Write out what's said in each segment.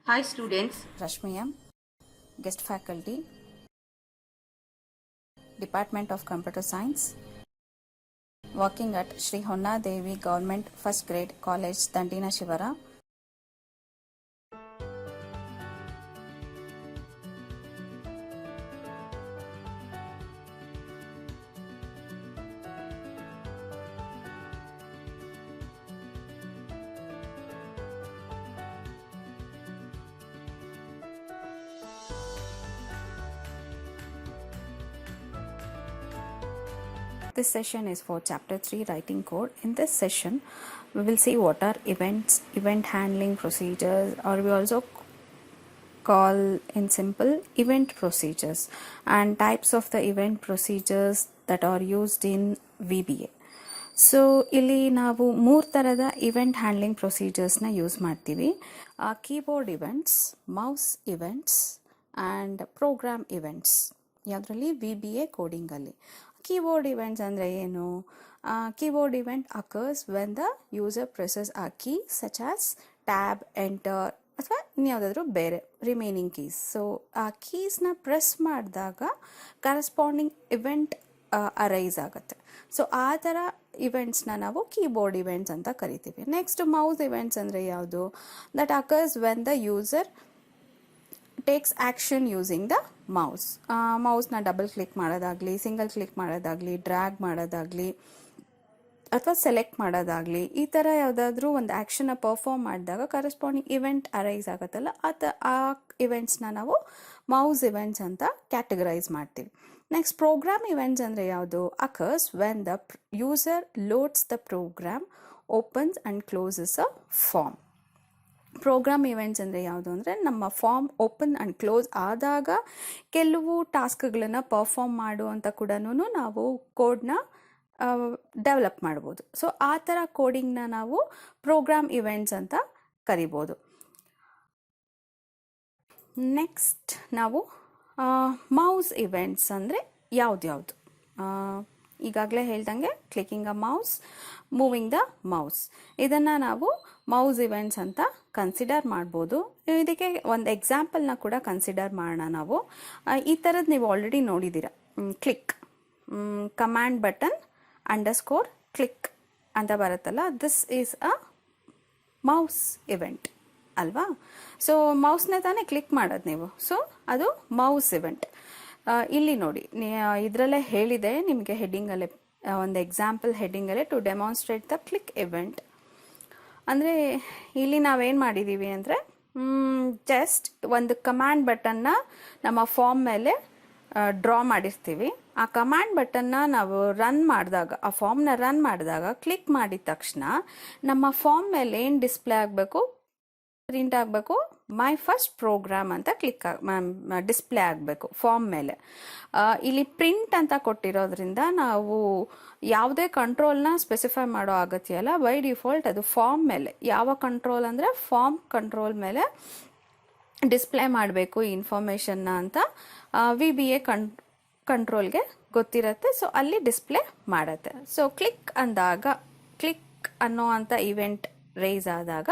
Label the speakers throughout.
Speaker 1: Hi students.
Speaker 2: Rashmi M, Guest Faculty, Department of Computer Science, working at Sri Honna Devi Government First Grade College, Dandina Shivara. This session is for Chapter 3 Writing Code. In this session, we will see what are events, event handling procedures, or we also call in simple event procedures, and types of the event procedures that are used in VBA. So ಇಲ್ಲಿ ನಾವು 3 ಥರದ event handling ಪ್ರೊಸೀಜರ್ಸ್ನ use ಮಾಡ್ತೀವಿ. Keyboard events, mouse events and program events. ಯಾವುದರಲ್ಲಿ VBA ಕೋಡಿಂಗಲ್ಲಿ keyboard events ಅಂದರೆ ಏನು? Keyboard event occurs when the user presses a key such as tab, enter ಅಥವಾ ಇನ್ಯಾವುದಾದ್ರೂ ಬೇರೆ ರಿಮೈನಿಂಗ್ ಕೀಸ್. ಸೊ ಆ ಕೀಸ್ನ ಪ್ರೆಸ್ ಮಾಡಿದಾಗ ಕರೆಸ್ಪಾಂಡಿಂಗ್ ಇವೆಂಟ್ ಅರೈಸ್ ಆಗುತ್ತೆ. ಸೊ ಆ ಥರ ಇವೆಂಟ್ಸ್ನ ನಾವು ಕೀಬೋರ್ಡ್ ಇವೆಂಟ್ಸ್ ಅಂತ ಕರಿತೀವಿ. ನೆಕ್ಸ್ಟ್ ಮೌಸ್ ಇವೆಂಟ್ಸ್ ಅಂದರೆ ಯಾವುದು? That occurs when the user takes action using the mouse. ಮೌಸ್ನ ಡಬಲ್ ಕ್ಲಿಕ್ ಮಾಡೋದಾಗಲಿ, ಸಿಂಗಲ್ ಕ್ಲಿಕ್ ಮಾಡೋದಾಗಲಿ, ಡ್ರ್ಯಾಗ್ ಮಾಡೋದಾಗಲಿ ಅಥವಾ ಸೆಲೆಕ್ಟ್ ಮಾಡೋದಾಗಲಿ, ಈ ಥರ ಯಾವುದಾದ್ರೂ ಒಂದು ಆ್ಯಕ್ಷನ್ನ ಪರ್ಫಾರ್ಮ್ ಮಾಡಿದಾಗ ಕರೆಸ್ಪಾಂಡಿಂಗ್ ಇವೆಂಟ್ ಅರೈಸ್ ಆಗುತ್ತಲ್ಲ, ಆ ಇವೆಂಟ್ಸ್ನ ನಾವು ಮೌಸ್ ಇವೆಂಟ್ಸ್ ಅಂತ ಕ್ಯಾಟಗರೈಸ್ ಮಾಡ್ತೀವಿ. ನೆಕ್ಸ್ಟ್ ಪ್ರೋಗ್ರಾಮ್ ಇವೆಂಟ್ಸ್ ಅಂದರೆ ಯಾವುದು? Occurs when the user loads the program, opens and closes a form. Program events ಅಂದರೆ ಯಾವುದು ಅಂದರೆ ನಮ್ಮ ಫಾರ್ಮ್ ಓಪನ್ ಆ್ಯಂಡ್ ಕ್ಲೋಸ್ ಆದಾಗ ಕೆಲವು ಟಾಸ್ಕ್ಗಳನ್ನು ಪರ್ಫಾರ್ಮ್ ಮಾಡುವಂಥ ಕೂಡ ನಾವು ಕೋಡ್ನ ಡೆವಲಪ್ ಮಾಡ್ಬೋದು. ಸೊ ಆ ಥರ ಕೋಡಿಂಗ್ನ ನಾವು ಪ್ರೋಗ್ರಾಮ್ ಇವೆಂಟ್ಸ್ ಅಂತ ಕರಿಬೋದು. ನೆಕ್ಸ್ಟ್ ನಾವು ಮೌಸ್ ಇವೆಂಟ್ಸ್ ಅಂದರೆ ಯಾವ್ದು? ಈಗಾಗಲೇ ಹೇಳ್ದಂಗೆ clicking a mouse, moving the mouse, ಇದನ್ನು ನಾವು ಮೌಸ್ ಇವೆಂಟ್ಸ್ ಅಂತ ಕನ್ಸಿಡರ್ ಮಾಡ್ಬೋದು. ಇದಕ್ಕೆ ಒಂದು ಎಕ್ಸಾಂಪಲ್ನ ಕೂಡ ಕನ್ಸಿಡರ್ ಮಾಡೋಣ ನಾವು. ಈ ಥರದ್ದು ನೀವು ಆಲ್ರೆಡಿ ನೋಡಿದ್ದೀರ. Click, command button underscore click ಅಂತ ಬರುತ್ತಲ್ಲ, this is a mouse event ಅಲ್ವಾ? ಸೊ ಮೌಸ್ನ ತಾನೇ ಕ್ಲಿಕ್ ಮಾಡೋದು ನೀವು. ಸೊ ಅದು ಮೌಸ್ ಇವೆಂಟ್. ಇಲ್ಲಿ ನೋಡಿ, ಇದರಲ್ಲೇ ಹೇಳಿದೆ ನಿಮಗೆ ಹೆಡ್ಡಿಂಗಲ್ಲೇ, ಒಂದು ಎಕ್ಸಾಂಪಲ್ ಹೆಡ್ಡಿಂಗಲ್ಲೇ to demonstrate the click event. ಅಂದರೆ ಇಲ್ಲಿ ನಾವೇನು ಮಾಡಿದ್ದೀವಿ ಅಂದರೆ ಜಸ್ಟ್ ಒಂದು ಕಮ್ಯಾಂಡ್ ಬಟನ್ನ ನಮ್ಮ ಫಾರ್ಮ್ ಮೇಲೆ ಡ್ರಾ ಮಾಡಿರ್ತೀವಿ. ಆ ಕಮ್ಯಾಂಡ್ ಬಟನ್ನ ನಾವು ರನ್ ಮಾಡಿದಾಗ, ಆ ಫಾರ್ಮ್ನ ರನ್ ಮಾಡಿದಾಗ ಕ್ಲಿಕ್ ಮಾಡಿದ ತಕ್ಷಣ ನಮ್ಮ ಫಾರ್ಮ್ ಮೇಲೆ ಏನು ಡಿಸ್ಪ್ಲೇ ಆಗಬೇಕು, ಪ್ರಿಂಟ್ ಆಗಬೇಕು, ಮೈ ಫಸ್ಟ್ ಪ್ರೋಗ್ರಾಮ್ ಅಂತ ಡಿಸ್ಪ್ಲೇ ಆಗಬೇಕು ಫಾರ್ಮ್ ಮೇಲೆ. ಇಲ್ಲಿ ಪ್ರಿಂಟ್ ಅಂತ ಕೊಟ್ಟಿರೋದ್ರಿಂದ ನಾವು ಯಾವುದೇ ಕಂಟ್ರೋಲ್ನ ಸ್ಪೆಸಿಫೈ ಮಾಡೋ ಅಗತ್ಯ ಇಲ್ಲ. ಬೈ ಡಿಫಾಲ್ಟ್ ಅದು ಫಾರ್ಮ್ ಮೇಲೆ, ಯಾವ ಕಂಟ್ರೋಲ್ ಅಂದರೆ ಫಾರ್ಮ್ ಕಂಟ್ರೋಲ್ ಮೇಲೆ ಡಿಸ್ಪ್ಲೇ ಮಾಡಬೇಕು ಈ ಇನ್ಫಾರ್ಮೇಷನ್ನ ಅಂತ VBA ಕಂಟ್ರೋಲ್ಗೆ ಗೊತ್ತಿರುತ್ತೆ. ಸೊ ಅಲ್ಲಿ ಡಿಸ್ಪ್ಲೇ ಮಾಡುತ್ತೆ. ಸೊ ಕ್ಲಿಕ್ ಅಂದಾಗ, ಕ್ಲಿಕ್ ಅನ್ನೋ ಅಂಥ ಇವೆಂಟ್ ರೈಸ್ ಆದಾಗ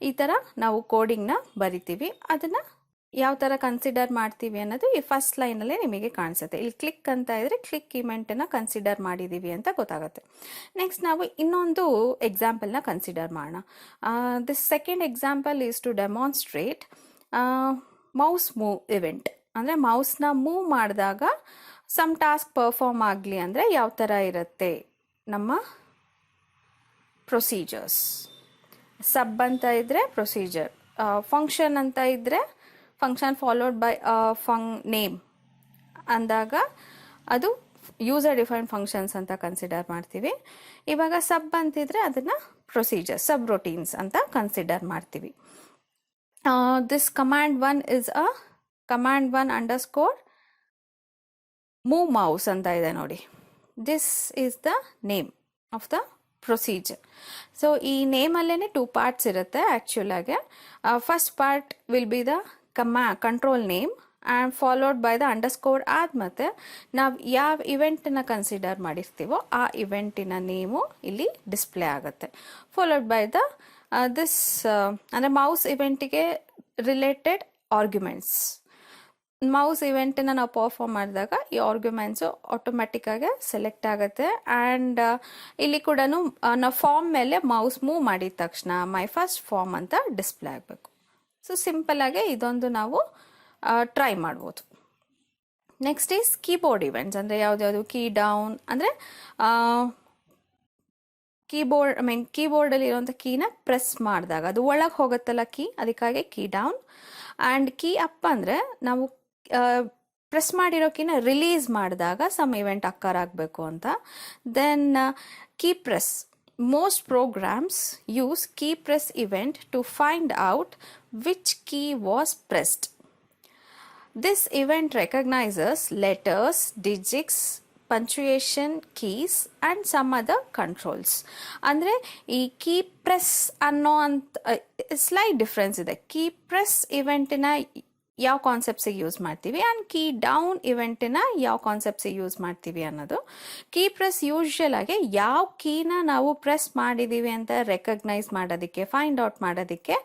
Speaker 2: ಈ ಥರ ನಾವು ಕೋಡಿಂಗ್ನ ಬರಿತೀವಿ. ಅದನ್ನು ಯಾವ ಥರ ಕನ್ಸಿಡರ್ ಮಾಡ್ತೀವಿ ಅನ್ನೋದು ಈ ಫಸ್ಟ್ ಲೈನಲ್ಲೇ ನಿಮಗೆ ಕಾಣಿಸುತ್ತೆ. ಇಲ್ಲಿ ಕ್ಲಿಕ್ ಅಂತ ಇದ್ರೆ ಕ್ಲಿಕ್ ಇವೆಂಟನ್ನು ಕನ್ಸಿಡರ್ ಮಾಡಿದ್ದೀವಿ ಅಂತ ಗೊತ್ತಾಗುತ್ತೆ. ನೆಕ್ಸ್ಟ್ ನಾವು ಇನ್ನೊಂದು ಎಕ್ಸಾಂಪಲ್ನ ಕನ್ಸಿಡರ್ ಮಾಡೋಣ. This second example is to demonstrate mouse move event. ಅಂದರೆ ಮೌಸ್ನ ಮೂವ್ ಮಾಡಿದಾಗ ಸಮ್ ಟಾಸ್ಕ್ ಪರ್ಫಾರ್ಮ್ ಆಗಲಿ ಅಂದರೆ ಯಾವ ಥರ ಇರುತ್ತೆ ನಮ್ಮ ಪ್ರೊಸೀಜರ್ಸ್. ಸಬ್ ಅಂತ ಇದ್ದರೆ ಪ್ರೊಸೀಜರ್, ಫಂಕ್ಷನ್ ಅಂತ ಇದ್ದರೆ ಫಂಕ್ಷನ್ ಫಾಲೋಡ್ ಬೈ ನೇಮ್ ಅಂದಾಗ ಅದು ಯೂಸರ್ ಡಿಫೈನ್ಡ್ ಫಂಕ್ಷನ್ಸ್ ಅಂತ ಕನ್ಸಿಡರ್ ಮಾಡ್ತೀವಿ. ಇವಾಗ ಸಬ್ ಅಂತಿದ್ರೆ ಅದನ್ನು ಪ್ರೊಸೀಜರ್, ಸಬ್ ರೊಟೀನ್ಸ್ ಅಂತ ಕನ್ಸಿಡರ್ ಮಾಡ್ತೀವಿ. This command 1 is a command 1 underscore move mouse ಅಂತ ಇದೆ ನೋಡಿ. This is the name of the procedure. So ಈ ನೇಮಲ್ಲೇ 2 ಪಾರ್ಟ್ಸ್ ಇರುತ್ತೆ ಆ್ಯಕ್ಚುಲಾಗೆ. First part will be the control name and followed by the underscore. ಆದ್ಮೇಲೆ ನಾವು ಯಾವ ಇವೆಂಟನ್ನ ಕನ್ಸಿಡರ್ ಮಾಡಿರ್ತೀವೋ ಆ ಇವೆಂಟಿನ ನೇಮು ಇಲ್ಲಿ ಡಿಸ್ಪ್ಲೇ ಆಗುತ್ತೆ. ಫಾಲೋಡ್ ಬೈ ದ ದಿಸ್ ಅಂದರೆ ಮೌಸ್ ಇವೆಂಟಿಗೆ ರಿಲೇಟೆಡ್ ಆರ್ಗ್ಯುಮೆಂಟ್ಸ್. ಮೌಸ್ ಇವೆಂಟನ್ನು ನಾವು ಪರ್ಫಾರ್ಮ್ ಮಾಡಿದಾಗ ಈ ಆರ್ಗ್ಯುಮೆಂಟ್ಸು ಆಟೋಮೆಟಿಕ್ಕಾಗಿ ಸೆಲೆಕ್ಟ್ ಆಗುತ್ತೆ. ಆ್ಯಂಡ್ ಇಲ್ಲಿ ಕೂಡ ನಾವು ಫಾರ್ಮ್ ಮೇಲೆ ಮೌಸ್ ಮೂವ್ ಮಾಡಿದ ತಕ್ಷಣ ಮೈ ಫಸ್ಟ್ ಫಾರ್ಮ್ ಅಂತ ಡಿಸ್ಪ್ಲೇ ಆಗಬೇಕು. ಸೊ ಸಿಂಪಲ್ಲಾಗಿ ಇದೊಂದು ನಾವು ಟ್ರೈ ಮಾಡ್ಬೋದು. Next is keyboard events. ಅಂದರೆ ಯಾವುದ್ಯಾವುದು ಕೀ ಡೌನ್ ಅಂದರೆ ಕೀಬೋರ್ಡಲ್ಲಿ ಇರುವಂಥ ಕೀನ ಪ್ರೆಸ್ ಮಾಡಿದಾಗ ಅದು ಒಳಗೆ ಹೋಗುತ್ತಲ್ಲ ಕೀ, ಅದಕ್ಕಾಗಿ key down. And key up ಅಂದರೆ ನಾವು ಪ್ರೆಸ್ ಮಾಡಿರೋ ಕೀನ ರಿಲೀಸ್ ಮಾಡಿದಾಗ ಸಮ್ ಇವೆಂಟ್ ಅಕ್ಕರ್ ಆಗಬೇಕು ಅಂತ. Then key press. Most programs use key press event to find out which key was pressed. This event recognizes letters, digits, punctuation, keys and some other controls. ಅಂದರೆ ಈ key press ಅನ್ನೋ ಅಂತ slight difference ಇದೆ. Key press ಇವೆಂಟಿನ ಯಾವ ಕಾನ್ಸೆಪ್ಟ್ಸಿಗೆ use ಮಾಡ್ತೀವಿ and key down ಇವೆಂಟಿನ ಯಾವ ಕಾನ್ಸೆಪ್ಟ್ಸಿಗೆ use ಮಾಡ್ತೀವಿ ಅನ್ನೋದು. ಕೀ ಪ್ರೆಸ್ ಯೂಶ್ವಲ್ ಆಗಿ ಯಾವ ಕೀನ ನಾವು ಪ್ರೆಸ್ ಮಾಡಿದ್ದೀವಿ ಅಂತ ರೆಕಗ್ನೈಸ್ ಮಾಡೋದಕ್ಕೆ, ಫೈಂಡ್ ಔಟ್ ಮಾಡೋದಕ್ಕೆ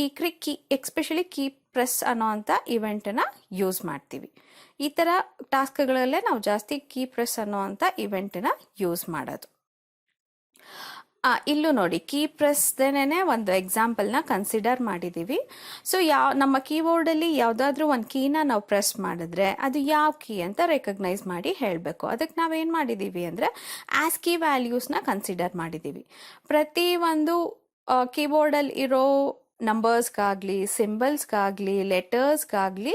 Speaker 2: ಈ ಕೀ ಎಕ್ಸ್ಪೆಷಲಿ ಕೀ ಪ್ರೆಸ್ ಅನ್ನೋ ಅಂಥ ಇವೆಂಟನ್ನು ಯೂಸ್ ಮಾಡ್ತೀವಿ. ಈ ಥರ ಟಾಸ್ಕ್ಗಳಲ್ಲೇ ನಾವು ಜಾಸ್ತಿ ಕೀ ಪ್ರೆಸ್ ಅನ್ನೋ ಅಂಥ ಇವೆಂಟನ್ನು ಯೂಸ್ ಮಾಡೋದು. ಇಲ್ಲೂ ನೋಡಿ ಕೀ ಪ್ರೆಸ್ದೇನೆ ಒಂದು ಎಕ್ಸಾಂಪಲ್ನ ಕನ್ಸಿಡರ್ ಮಾಡಿದ್ದೀವಿ. ಸೊ ನಮ್ಮ ಕೀಬೋರ್ಡಲ್ಲಿ ಯಾವುದಾದ್ರೂ ಒಂದು ಕೀನ ನಾವು ಪ್ರೆಸ್ ಮಾಡಿದ್ರೆ ಅದು ಯಾವ ಕೀ ಅಂತ ರೆಕಗ್ನೈಸ್ ಮಾಡಿ ಹೇಳಬೇಕು. ಅದಕ್ಕೆ ನಾವೇನು ಮಾಡಿದ್ದೀವಿ ಅಂದರೆ ಆಸ್ಕಿ ವ್ಯಾಲ್ಯೂಸ್ನ ಕನ್ಸಿಡರ್ ಮಾಡಿದ್ದೀವಿ. ಪ್ರತಿ ಒಂದು ಕೀಬೋರ್ಡಲ್ಲಿ ಇರೋ ನಂಬರ್ಸ್ಗಾಗಲಿ, ಸಿಂಬಲ್ಸ್ಗಾಗಲಿ, ಲೆಟರ್ಸ್ಗಾಗಲಿ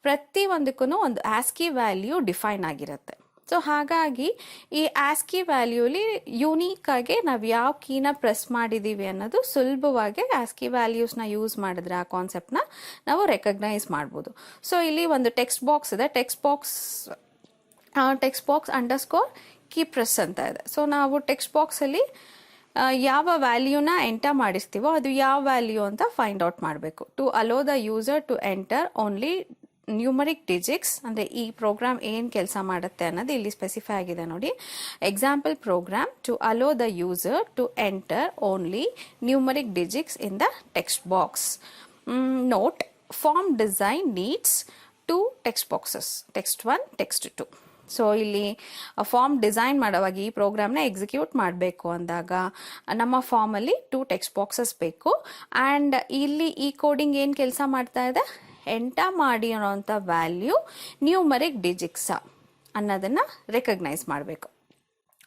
Speaker 2: ಪ್ರತಿಯೊಂದಕ್ಕೂ ಒಂದು ಆಸ್ಕಿ ವ್ಯಾಲ್ಯೂ ಡಿಫೈನ್ ಆಗಿರುತ್ತೆ. ಸೊ ಹಾಗಾಗಿ ಈ ಆಸ್ಕಿ ವ್ಯಾಲ್ಯೂಲಿ ಯೂನೀಕಾಗಿ ನಾವು ಯಾವ ಕೀನ ಪ್ರೆಸ್ ಮಾಡಿದ್ದೀವಿ ಅನ್ನೋದು ಸುಲಭವಾಗಿ ಆಸ್ಕಿ ವ್ಯಾಲ್ಯೂಸ್ನ ಯೂಸ್ ಮಾಡಿದ್ರೆ ಆ ಕಾನ್ಸೆಪ್ಟ್ನ ನಾವು ರೆಕಗ್ನೈಸ್ ಮಾಡ್ಬೋದು. ಸೊ ಇಲ್ಲಿ ಒಂದು ಟೆಕ್ಸ್ಟ್ ಬಾಕ್ಸ್ ಇದೆ. Text box underscore key press ಅಂತ ಇದೆ. ಸೊ ನಾವು ಟೆಕ್ಸ್ಟ್ ಬಾಕ್ಸಲ್ಲಿ ಯಾವ ವ್ಯಾಲ್ಯೂನ ಎಂಟರ್ ಮಾಡಿಸ್ತೀವೋ ಅದು ಯಾವ ವ್ಯಾಲ್ಯೂ ಅಂತ ಫೈಂಡ್ ಔಟ್ ಮಾಡಬೇಕು. To allow the user to enter only numeric digits. ಅಂದರೆ ಈ ಪ್ರೋಗ್ರಾಮ್ ಏನು ಕೆಲಸ ಮಾಡುತ್ತೆ ಅನ್ನೋದು ಇಲ್ಲಿ ಸ್ಪೆಸಿಫೈ ಆಗಿದೆ ನೋಡಿ. Example program to allow the user to enter only numeric digits in the text box. Note, form design needs 2 text boxes, text 1, text 2. So ಇಲ್ಲಿ ಫಾರ್ಮ್ ಡಿಸೈನ್ ಮಾಡೋವಾಗ ಈ ಪ್ರೋಗ್ರಾಮ್ನ ಎಕ್ಸಿಕ್ಯೂಟ್ ಮಾಡಬೇಕು ಅಂದಾಗ ನಮ್ಮ ಫಾರ್ಮಲ್ಲಿ 2 ಟೆಕ್ಸ್ಟ್ ಬಾಕ್ಸಸ್ ಬೇಕು. ಆ್ಯಂಡ್ ಇಲ್ಲಿ ಈ ಕೋಡಿಂಗ್ ಏನು ಕೆಲಸ ಮಾಡ್ತಾ ಇದೆ, ಎಂಟರ್ ಮಾಡಿರೋಂಥ ವ್ಯಾಲ್ಯೂ ನ್ಯೂಮರಿಕ್ ಡಿಜಿಟ್ಸಾ ಅನ್ನೋದನ್ನು ರೆಕಗ್ನೈಸ್ ಮಾಡಬೇಕು.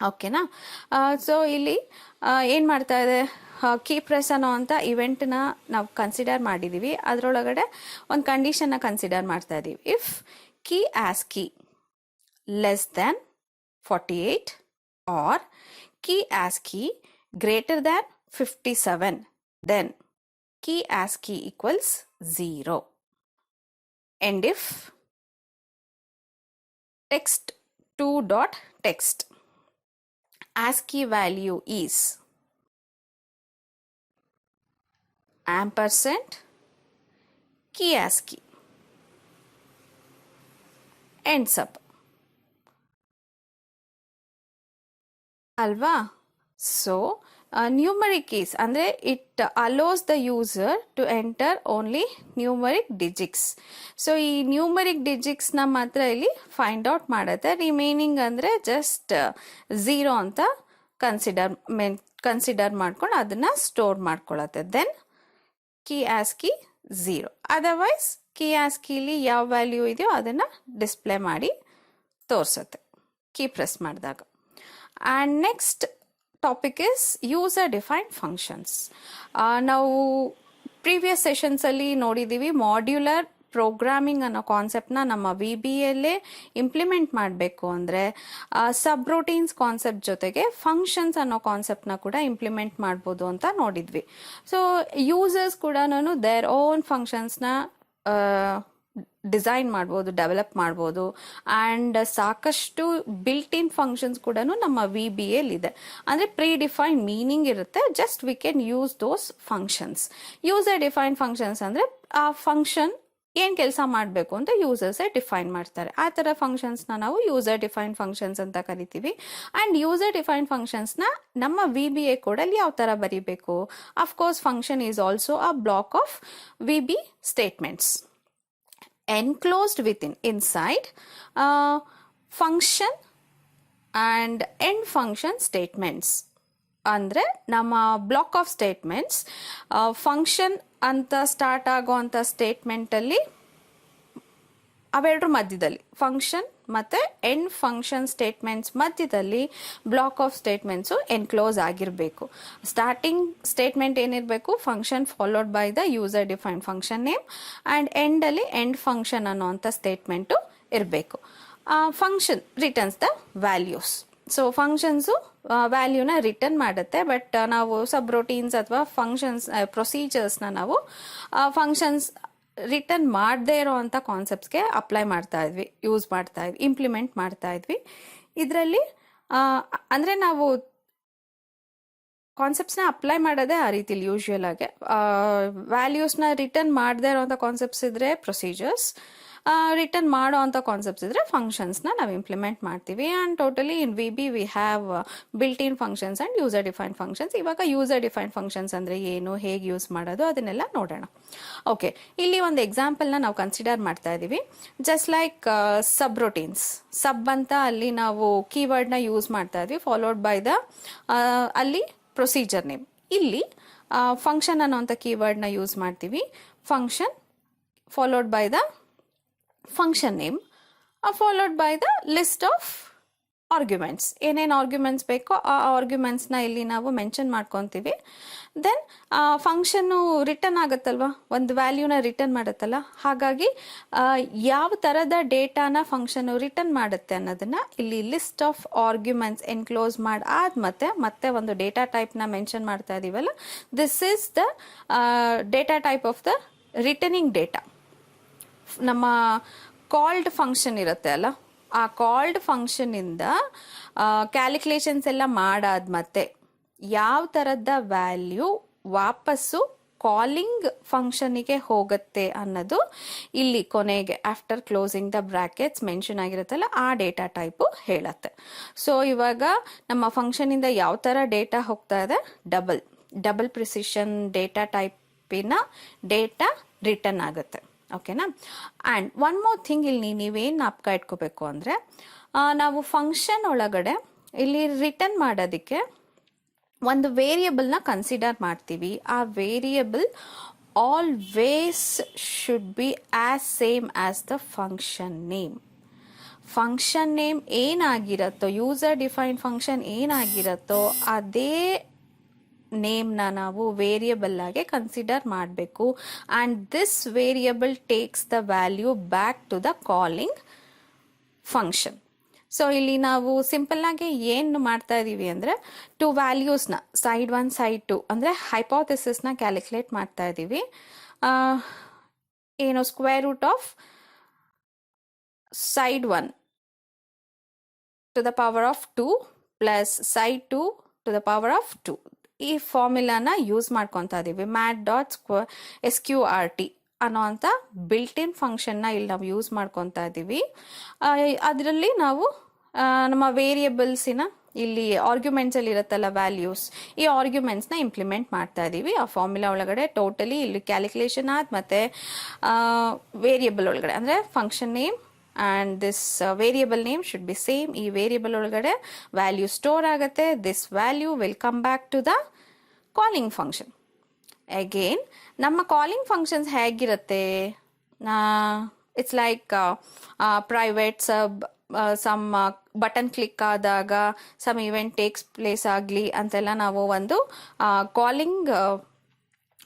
Speaker 2: ಓಕೆನಾ? ಸೊ ಇಲ್ಲಿ ಏನು ಮಾಡ್ತಾ ಇದೆ, ಕೀ ಪ್ರೆಸ್ ಅನ್ನೋ ಅಂಥ ಇವೆಂಟನ್ನ ನಾವು ಕನ್ಸಿಡರ್ ಮಾಡಿದ್ದೀವಿ. ಅದರೊಳಗಡೆ ಒಂದು ಕಂಡೀಷನ್ನ ಕನ್ಸಿಡರ್ ಮಾಡ್ತಾ ಇದ್ದೀವಿ. If key ASCII less than 48 or key ASCII greater than 57, then key ASCII equals 0. And if text2.text ASCII value is ampersand key ASCII ends up. ಅಲ್ವಾ? ಸೊ ನ್ಯೂಮರಿಕ್ ಕೀಸ್ ಅಂದರೆ it allows the user to enter only numeric digits. So ಈ numeric ಡಿಜಿಟ್ಸ್ನ ಮಾತ್ರ ಇಲ್ಲಿ find out ಮಾಡುತ್ತೆ. Remaining ಅಂದರೆ just 0 ಅಂತ consider ಮಾಡ್ಕೊಂಡು ಅದನ್ನು ಸ್ಟೋರ್ ಮಾಡ್ಕೊಳ್ಳುತ್ತೆ. Then key ASCII 0. Otherwise key ಆಸ್ಕಿಲಿ ಯಾವ ವ್ಯಾಲ್ಯೂ ಇದೆಯೋ ಅದನ್ನು ಡಿಸ್ಪ್ಲೇ ಮಾಡಿ ತೋರಿಸುತ್ತೆ ಕೀ ಪ್ರೆಸ್ ಮಾಡಿದಾಗ. And next topic is user defined functions. ನಾವು ಪ್ರೀವಿಯಸ್ ಸೆಷನ್ಸಲ್ಲಿ ನೋಡಿದ್ದೀವಿ ಮಾಡ್ಯುಲರ್ ಪ್ರೋಗ್ರಾಮಿಂಗ್ ಅನ್ನೋ ಕಾನ್ಸೆಪ್ಟ್ನ ನಮ್ಮ VBಯಲ್ಲೇ ಇಂಪ್ಲಿಮೆಂಟ್ ಮಾಡಬೇಕು ಅಂದರೆ ಸಬ್ ರೂಟೀನ್ಸ್ ಕಾನ್ಸೆಪ್ಟ್ ಜೊತೆಗೆ ಫಂಕ್ಷನ್ಸ್ ಅನ್ನೋ ಕಾನ್ಸೆಪ್ಟ್ನ ಕೂಡ ಇಂಪ್ಲಿಮೆಂಟ್ ಮಾಡ್ಬೋದು ಅಂತ ನೋಡಿದ್ವಿ. ಸೊ ಯೂಸರ್ಸ್ ಕೂಡ ದೇರ್ ಓನ್ ಫಂಕ್ಷನ್ಸ್ನ ಡಿಸೈನ್ ಮಾಡ್ಬೋದು, ಡೆವಲಪ್ ಮಾಡ್ಬೋದು. ಆ್ಯಂಡ್ ಸಾಕಷ್ಟು ಬಿಲ್ಟ್ ಇನ್ ಫಂಕ್ಷನ್ಸ್ ಕೂಡ ನಮ್ಮ VBಯಲ್ಲಿದೆ. ಅಂದರೆ ಪ್ರೀ ಡಿಫೈನ್ಡ್ ಮೀನಿಂಗ್ ಇರುತ್ತೆ, just we can use those functions. User defined functions ಅಂದರೆ ಆ ಫಂಕ್ಷನ್ ಏನು ಕೆಲಸ ಮಾಡಬೇಕು ಅಂತ ಯೂಸರ್ಸೇ ಡಿಫೈನ್ ಮಾಡ್ತಾರೆ. ಆ ಥರ ಫಂಕ್ಷನ್ಸ್ನ ನಾವು ಯೂಸರ್ ಡಿಫೈನ್ ಫಂಕ್ಷನ್ಸ್ ಅಂತ ಕರಿತೀವಿ. ಆ್ಯಂಡ್ ಯೂಸರ್ ಡಿಫೈನ್ ಫಂಕ್ಷನ್ಸ್ನ ನಮ್ಮ VBA ಕೋಡಲ್ಲಿ ಯಾವ ಥರ ಬರೀಬೇಕು? Of course function is also a block of VB statements enclosed within inside function and end function statements. ಅಂದರೆ ನಮ್ಮ ಬ್ಲಾಕ್ ಆಫ್ ಸ್ಟೇಟ್ಮೆಂಟ್ಸ್ ಫಂಕ್ಷನ್ ಅಂತ ಸ್ಟಾರ್ಟ್ ಆಗೋವಂಥ ಸ್ಟೇಟ್ಮೆಂಟಲ್ಲಿ ಅವೆರಡರ ಮಧ್ಯದಲ್ಲಿ ಫಂಕ್ಷನ್ ಮತ್ತು ಎಂಡ್ ಫಂಕ್ಷನ್ ಸ್ಟೇಟ್ಮೆಂಟ್ಸ್ ಮಧ್ಯದಲ್ಲಿ ಬ್ಲಾಕ್ ಆಫ್ ಸ್ಟೇಟ್ಮೆಂಟ್ಸು ಎನ್ಕ್ಲೋಸ್ ಆಗಿರಬೇಕು. ಸ್ಟಾರ್ಟಿಂಗ್ ಸ್ಟೇಟ್ಮೆಂಟ್ ಏನಿರಬೇಕು? Function followed by the user define function name, and ಎಂಡಲ್ಲಿ ಎಂಡ್ ಫಂಕ್ಷನ್ ಅನ್ನೋವಂಥ ಸ್ಟೇಟ್ಮೆಂಟು ಇರಬೇಕು. Function returns the values. So functions ವ್ಯಾಲ್ಯೂನ ರಿಟರ್ನ್ ಮಾಡುತ್ತೆ, ಬಟ್ ನಾವು ಸಬ್ ರೊಟೀನ್ಸ್ ಅಥವಾ ಫಂಕ್ಷನ್ಸ್ ಪ್ರೊಸೀಜರ್ಸ್ನ ನಾವು ಫಂಕ್ಷನ್ಸ್ ರಿಟರ್ನ್ ಮಾಡದೇ ಇರೋ ಅಂಥ ಕಾನ್ಸೆಪ್ಟ್ಸ್ಗೆ ಅಪ್ಲೈ ಮಾಡ್ತಾ ಇದ್ವಿ, ಯೂಸ್ ಮಾಡ್ತಾ ಇದ್ವಿ, ಇಂಪ್ಲಿಮೆಂಟ್ ಮಾಡ್ತಾ ಇದ್ವಿ. ಇದರಲ್ಲಿ ಅಂದರೆ ನಾವು ಕಾನ್ಸೆಪ್ಟ್ಸ್ನ ಅಪ್ಲೈ ಮಾಡೋದೇ ಆ ರೀತಿಲಿ ಯೂಶ್ವಲ್ ಆಗಿ. ವ್ಯಾಲ್ಯೂಸ್ನ ರಿಟರ್ನ್ ಮಾಡದೇ ಇರೋವಂಥ ಕಾನ್ಸೆಪ್ಟ್ಸ್ ಇದ್ದರೆ ಪ್ರೊಸೀಜರ್ಸ್, ರಿಟರ್ನ್ ಮಾಡೋ ಅಂಥ ಕಾನ್ಸೆಪ್ಟ್ಸ್ ಇದ್ದರೆ ಫಂಕ್ಷನ್ಸ್ನ ನಾವು ಇಂಪ್ಲಿಮೆಂಟ್ ಮಾಡ್ತೀವಿ. And totally in VB we have built in functions and user define functions. ಇವಾಗ ಯೂಸರ್ ಡಿಫೈನ್ ಫಂಕ್ಷನ್ಸ್ ಅಂದರೆ ಏನು, ಹೇಗೆ ಯೂಸ್ ಮಾಡೋದು, ಅದನ್ನೆಲ್ಲ ನೋಡೋಣ. ಓಕೆ, ಇಲ್ಲಿ ಒಂದು ಎಕ್ಸಾಂಪಲ್ನ ನಾವು ಕನ್ಸಿಡರ್ ಮಾಡ್ತಾ ಇದ್ದೀವಿ. ಜಸ್ಟ್ ಲೈಕ್ ಸಬ್ ರೊಟೀನ್ಸ್. ಸಬ್ ಅಂತ ಅಲ್ಲಿ ನಾವು ಕೀವರ್ಡ್ನ ಯೂಸ್ ಮಾಡ್ತಾ ಇದ್ವಿ, ಫಾಲೋಡ್ ಬೈ ದ ಅಲ್ಲಿ ಪ್ರೊಸೀಜರ್ ನೇಮ್. ಇಲ್ಲಿ ಫಂಕ್ಷನ್ ಅನ್ನೋಂಥ ಕೀವರ್ಡ್ನ ಯೂಸ್ ಮಾಡ್ತೀವಿ. Function followed by the function name followed by the list of arguments. ಏನೇನು ಆರ್ಗ್ಯುಮೆಂಟ್ಸ್ ಬೇಕೋ ಆ ಆರ್ಗ್ಯುಮೆಂಟ್ಸ್ನ ಇಲ್ಲಿ ನಾವು ಮೆನ್ಷನ್ ಮಾಡ್ಕೊತೀವಿ. ದೆನ್ ಫಂಕ್ಷನ್ನು ರಿಟರ್ನ್ ಆಗುತ್ತಲ್ವ, ಒಂದು ವ್ಯಾಲ್ಯೂನ ರಿಟರ್ನ್ ಮಾಡುತ್ತಲ್ಲ, ಹಾಗಾಗಿ ಯಾವ ಥರದ ಡೇಟಾನ ಫಂಕ್ಷನ್ನು ರಿಟರ್ನ್ ಮಾಡುತ್ತೆ ಅನ್ನೋದನ್ನು ಇಲ್ಲಿ ಲಿಸ್ಟ್ ಆಫ್ ಆರ್ಗ್ಯುಮೆಂಟ್ಸ್ ಎನ್ಕ್ಲೋಸ್ ಮಾಡಿ ಮತ್ತೆ ಒಂದು ಡೇಟಾ ಟೈಪ್ನ ಮೆನ್ಷನ್ ಮಾಡ್ತಾ ಇದ್ದೀವಲ್ಲ, this is the data type of the returning data. ನಮ್ಮ ಕಾಲ್ಡ್ ಫಂಕ್ಷನ್ ಇರುತ್ತೆ ಅಲ್ಲ, ಆ ಕಾಲ್ಡ್ ಫಂಕ್ಷನಿಂದ ಕ್ಯಾಲ್ಕುಲೇಷನ್ಸ್ ಎಲ್ಲ ಮಾಡಾದ ಮತ್ತೆ ಯಾವ ಥರದ ವ್ಯಾಲ್ಯೂ ವಾಪಸ್ಸು ಕಾಲಿಂಗ್ ಫಂಕ್ಷನಿಗೆ ಹೋಗುತ್ತೆ ಅನ್ನೋದು ಇಲ್ಲಿ ಕೊನೆಗೆ after closing the brackets mention ಆಗಿರುತ್ತಲ್ಲ, ಆ ಡೇಟಾ ಟೈಪು ಹೇಳುತ್ತೆ. ಸೊ ಇವಾಗ ನಮ್ಮ ಫಂಕ್ಷನಿಂದ ಯಾವ ಥರ ಡೇಟಾ ಹೋಗ್ತಾ ಇದೆ? ಡಬಲ್ ಪ್ರಿಸಿಷನ್ ಡೇಟಾ ಟೈಪಿನ ಡೇಟಾ ರಿಟರ್ನ್ ಆಗುತ್ತೆ. ಓಕೆನಾ? ಆ್ಯಂಡ್ ಒನ್ ಮೋರ್ ಥಿಂಗ್, ಇಲ್ಲಿ ನೀವೇನು ಜ್ಞಾಪಕ ಇಟ್ಕೋಬೇಕು ಅಂದರೆ, ನಾವು ಫಂಕ್ಷನ್ ಒಳಗಡೆ ಇಲ್ಲಿ ರಿಟರ್ನ್ ಮಾಡೋದಕ್ಕೆ ಒಂದು ವೇರಿಯಬಲ್ನ ಕನ್ಸಿಡರ್ ಮಾಡ್ತೀವಿ. ಆ variable always should be as same as the function name. Function name ಏನಾಗಿರುತ್ತೋ, ಯೂಸರ್ ಡಿಫೈನ್ ಫಂಕ್ಷನ್ ಏನಾಗಿರುತ್ತೋ ಅದೇ ನೇಮ್ನ ನಾವು ವೇರಿಯಬಲ್ ಆಗಿ ಕನ್ಸಿಡರ್ ಮಾಡಬೇಕು. And this variable takes the value back to the calling function. So ಇಲ್ಲಿ ನಾವು ಸಿಂಪಲ್ಲಾಗಿ ಏನು ಮಾಡ್ತಾ ಇದ್ದೀವಿ ಅಂದರೆ, ಟು ವ್ಯಾಲ್ಯೂಸ್ನ ಸೈಡ್ 1 ಸೈಡ್ 2 ಅಂದರೆ ಹೈಪೋಥೆಸಿಸ್ನ ಕ್ಯಾಲ್ಕುಲೇಟ್ ಮಾಡ್ತಾ ಇದ್ದೀವಿ. ಏನು square root of side 1 to the power of 2 plus side 2 to the power of 2. ಈ ಫಾರ್ಮುಲಾನ ಯೂಸ್ ಮಾಡ್ಕೊತಾ ಇದ್ದೀವಿ. mat.sqrt ಅನ್ನೋಂಥ ಬಿಲ್ಟ್ ಇನ್ ಫಂಕ್ಷನ್ನ ಇಲ್ಲಿ ನಾವು ಯೂಸ್ ಮಾಡ್ಕೊತಾ ಇದ್ದೀವಿ. ಅದರಲ್ಲಿ ನಾವು ನಮ್ಮ ವೇರಿಯಬಲ್ಸಿನ ಇಲ್ಲಿ ಆರ್ಗ್ಯುಮೆಂಟ್ಸಲ್ಲಿ ಇರುತ್ತಲ್ಲ ವ್ಯಾಲ್ಯೂಸ್, ಈ ಆರ್ಗ್ಯುಮೆಂಟ್ಸ್ನ ಇಂಪ್ಲಿಮೆಂಟ್ ಮಾಡ್ತಾ ಇದ್ದೀವಿ ಆ ಫಾರ್ಮುಲಾ ಒಳಗಡೆ. ಟೋಟಲಿ ಇಲ್ಲಿ ಕ್ಯಾಲ್ಕುಲೇಷನ್ ಮತ್ತು ವೇರಿಯಬಲ್ ಒಳಗಡೆ ಅಂದರೆ function name and this variable name should be same. ಈ ವೇರಿಯಬಲ್ ಒಳಗಡೆ ವ್ಯಾಲ್ಯೂ ಸ್ಟೋರ್ ಆಗುತ್ತೆ. This value will come back to the calling function. Again ನಮ್ಮ ಕಾಲಿಂಗ್ ಫಂಕ್ಷನ್ಸ್ ಹೇಗಿರುತ್ತೆ? It's like private sub, some button click ಆದಾಗ some event takes place ಆಗಲಿ ಅಂತೆಲ್ಲ ನಾವು ಒಂದು ಕಾಲಿಂಗ್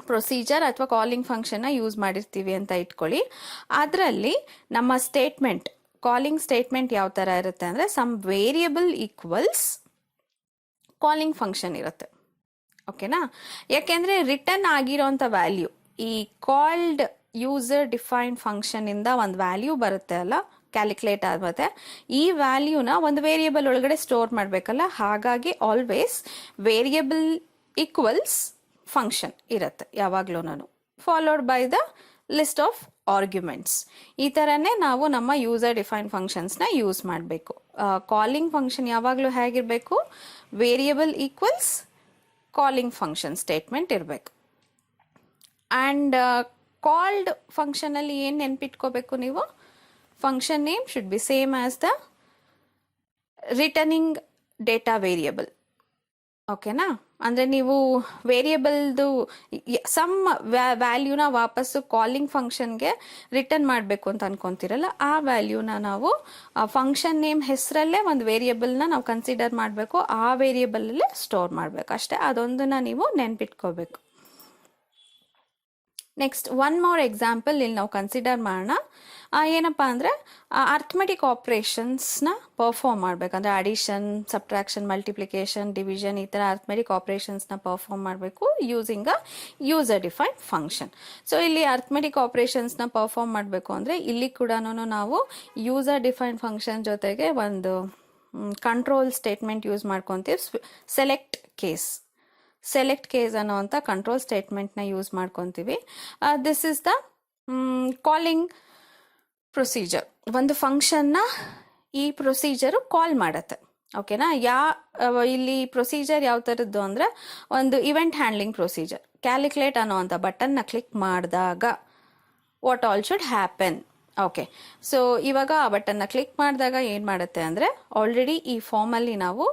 Speaker 2: ಪ್ರೊಸೀಜರ್ ಅಥವಾ ಕಾಲಿಂಗ್ ಫಂಕ್ಷನ್ನ ಯೂಸ್ ಮಾಡಿರ್ತೀವಿ ಅಂತ ಇಟ್ಕೊಳ್ಳಿ. ಅದರಲ್ಲಿ ನಮ್ಮ ಸ್ಟೇಟ್ಮೆಂಟ್, ಕಾಲಿಂಗ್ ಸ್ಟೇಟ್ಮೆಂಟ್ ಯಾವ ಥರ ಇರುತ್ತೆ ಅಂದರೆ, some variable equals calling function ಇರುತ್ತೆ. ಓಕೆನಾ? ಯಾಕೆಂದರೆ ರಿಟರ್ನ್ ಆಗಿರೋಂಥ ವ್ಯಾಲ್ಯೂ, ಈ ಕಾಲ್ಡ್ ಯೂಸರ್ ಡಿಫೈನ್ಡ್ ಫಂಕ್ಷನಿಂದ ಒಂದು ವ್ಯಾಲ್ಯೂ ಬರುತ್ತೆ ಅಲ್ಲ, ಕ್ಯಾಲ್ಕುಲೇಟ್ ಆದ್ಮೇಲೆ ಈ ವ್ಯಾಲ್ಯೂನ ಒಂದು ವೇರಿಯಬಲ್ ಒಳಗಡೆ ಸ್ಟೋರ್ ಮಾಡಬೇಕಲ್ಲ, ಹಾಗಾಗಿ ಆಲ್ವೇಸ್ ವೇರಿಯಬಲ್ ಈಕ್ವಲ್ಸ್ ಫಂಕ್ಷನ್ ಇರುತ್ತೆ ಯಾವಾಗಲೂ, followed by the list of arguments. ಈ ಥರನೇ ನಾವು ನಮ್ಮ ಯೂಸರ್ ಡಿಫೈನ್ ಫಂಕ್ಷನ್ಸ್ನ ಯೂಸ್ ಮಾಡಬೇಕು. ಕಾಲಿಂಗ್ ಫಂಕ್ಷನ್ ಯಾವಾಗಲೂ ಹೇಗಿರಬೇಕು, variable equals calling function statement ಇರಬೇಕು. ಆ್ಯಂಡ್ ಕಾಲ್ಡ್ ಫಂಕ್ಷನಲ್ಲಿ ಏನು ನೆನ್ಪಿಟ್ಕೋಬೇಕು ನೀವು, function name should be same as the returning data variable. ಓಕೆನಾ? ಅಂದರೆ ನೀವು ವೇರಿಯಬಲ್ದು ಸಮ್ ವ್ಯಾಲ್ಯೂನ ವಾಪಸ್ಸು ಕಾಲಿಂಗ್ ಫಂಕ್ಷನ್ಗೆ ರಿಟರ್ನ್ ಮಾಡಬೇಕು ಅಂತ ಅನ್ಕೊತಿರಲ್ಲ, ಆ ವ್ಯಾಲ್ಯೂನ ನಾವು ಫಂಕ್ಷನ್ ನೇಮ್ ಹೆಸರಲ್ಲೇ ಒಂದು ವೇರಿಯಬಲ್ನ ನಾವು ಕನ್ಸಿಡರ್ ಮಾಡಬೇಕು, ಆ ವೇರಿಯಬಲಲ್ಲೇ ಸ್ಟೋರ್ ಮಾಡಬೇಕು ಅಷ್ಟೇ. ಅದೊಂದನ್ನ ನೀವು ನೆನ್ಪಿಟ್ಕೋಬೇಕು. ನೆಕ್ಸ್ಟ್ ಒನ್ ಮೋರ್ ಎಕ್ಸಾಂಪಲ್ ಇಲ್ಲಿ ನಾವು ಕನ್ಸಿಡರ್ ಮಾಡೋಣ. ಏನಪ್ಪ ಅಂದರೆ ಅರ್ಥಮೆಟಿಕ್ ಆಪ್ರೇಷನ್ಸ್ನ ಪರ್ಫಾರ್ಮ್ ಮಾಡಬೇಕಂದ್ರೆ ಅಡಿಷನ್, ಸಬ್ಟ್ರಾಕ್ಷನ್, ಮಲ್ಟಿಪ್ಲಿಕೇಶನ್, ಡಿವಿಷನ್, ಈ ಥರ ಅರ್ಥಮೆಟಿಕ್ ಆಪ್ರೇಷನ್ಸ್ನ ಪರ್ಫಾರ್ಮ್ ಮಾಡಬೇಕು using a user define function. So ಇಲ್ಲಿ ಅರ್ಥಮೆಟಿಕ್ ಆಪ್ರೇಷನ್ಸ್ನ ಪರ್ಫಾರ್ಮ್ ಮಾಡಬೇಕು ಅಂದರೆ ಇಲ್ಲಿ ಕೂಡ ನಾವು ಯೂಸರ್ ಡಿಫೈನ್ ಫಂಕ್ಷನ್ ಜೊತೆಗೆ ಒಂದು ಕಂಟ್ರೋಲ್ ಸ್ಟೇಟ್ಮೆಂಟ್ ಯೂಸ್ ಮಾಡ್ಕೊತೀವಿ. ಸೆಲೆಕ್ಟ್ ಕೇಸ್ ಅನ್ನೋವಂಥ ಕಂಟ್ರೋಲ್ ಸ್ಟೇಟ್ಮೆಂಟ್ನ ಯೂಸ್ ಮಾಡ್ಕೊತೀವಿ. This is the calling procedure. ಒಂದು ಫಂಕ್ಷನ್ನ ಈ ಪ್ರೊಸೀಜರು ಕಾಲ್ ಮಾಡುತ್ತೆ. ಓಕೆನಾ? ಇಲ್ಲಿ ಪ್ರೊಸೀಜರ್ ಯಾವ ಥರದ್ದು ಅಂದರೆ ಒಂದು ಇವೆಂಟ್ ಹ್ಯಾಂಡ್ಲಿಂಗ್ ಪ್ರೊಸೀಜರ್. ಕ್ಯಾಲ್ಕುಲೇಟ್ ಅನ್ನೋವಂಥ ಬಟನ್ನ ಕ್ಲಿಕ್ ಮಾಡಿದಾಗ what all should happen. Okay, so ಇವಾಗ ಆ ಬಟನ್ನ ಕ್ಲಿಕ್ ಮಾಡಿದಾಗ ಏನು ಮಾಡುತ್ತೆ ಅಂದರೆ, ಆಲ್ರೆಡಿ ಈ ಫಾರ್ಮಲ್ಲಿ ನಾವು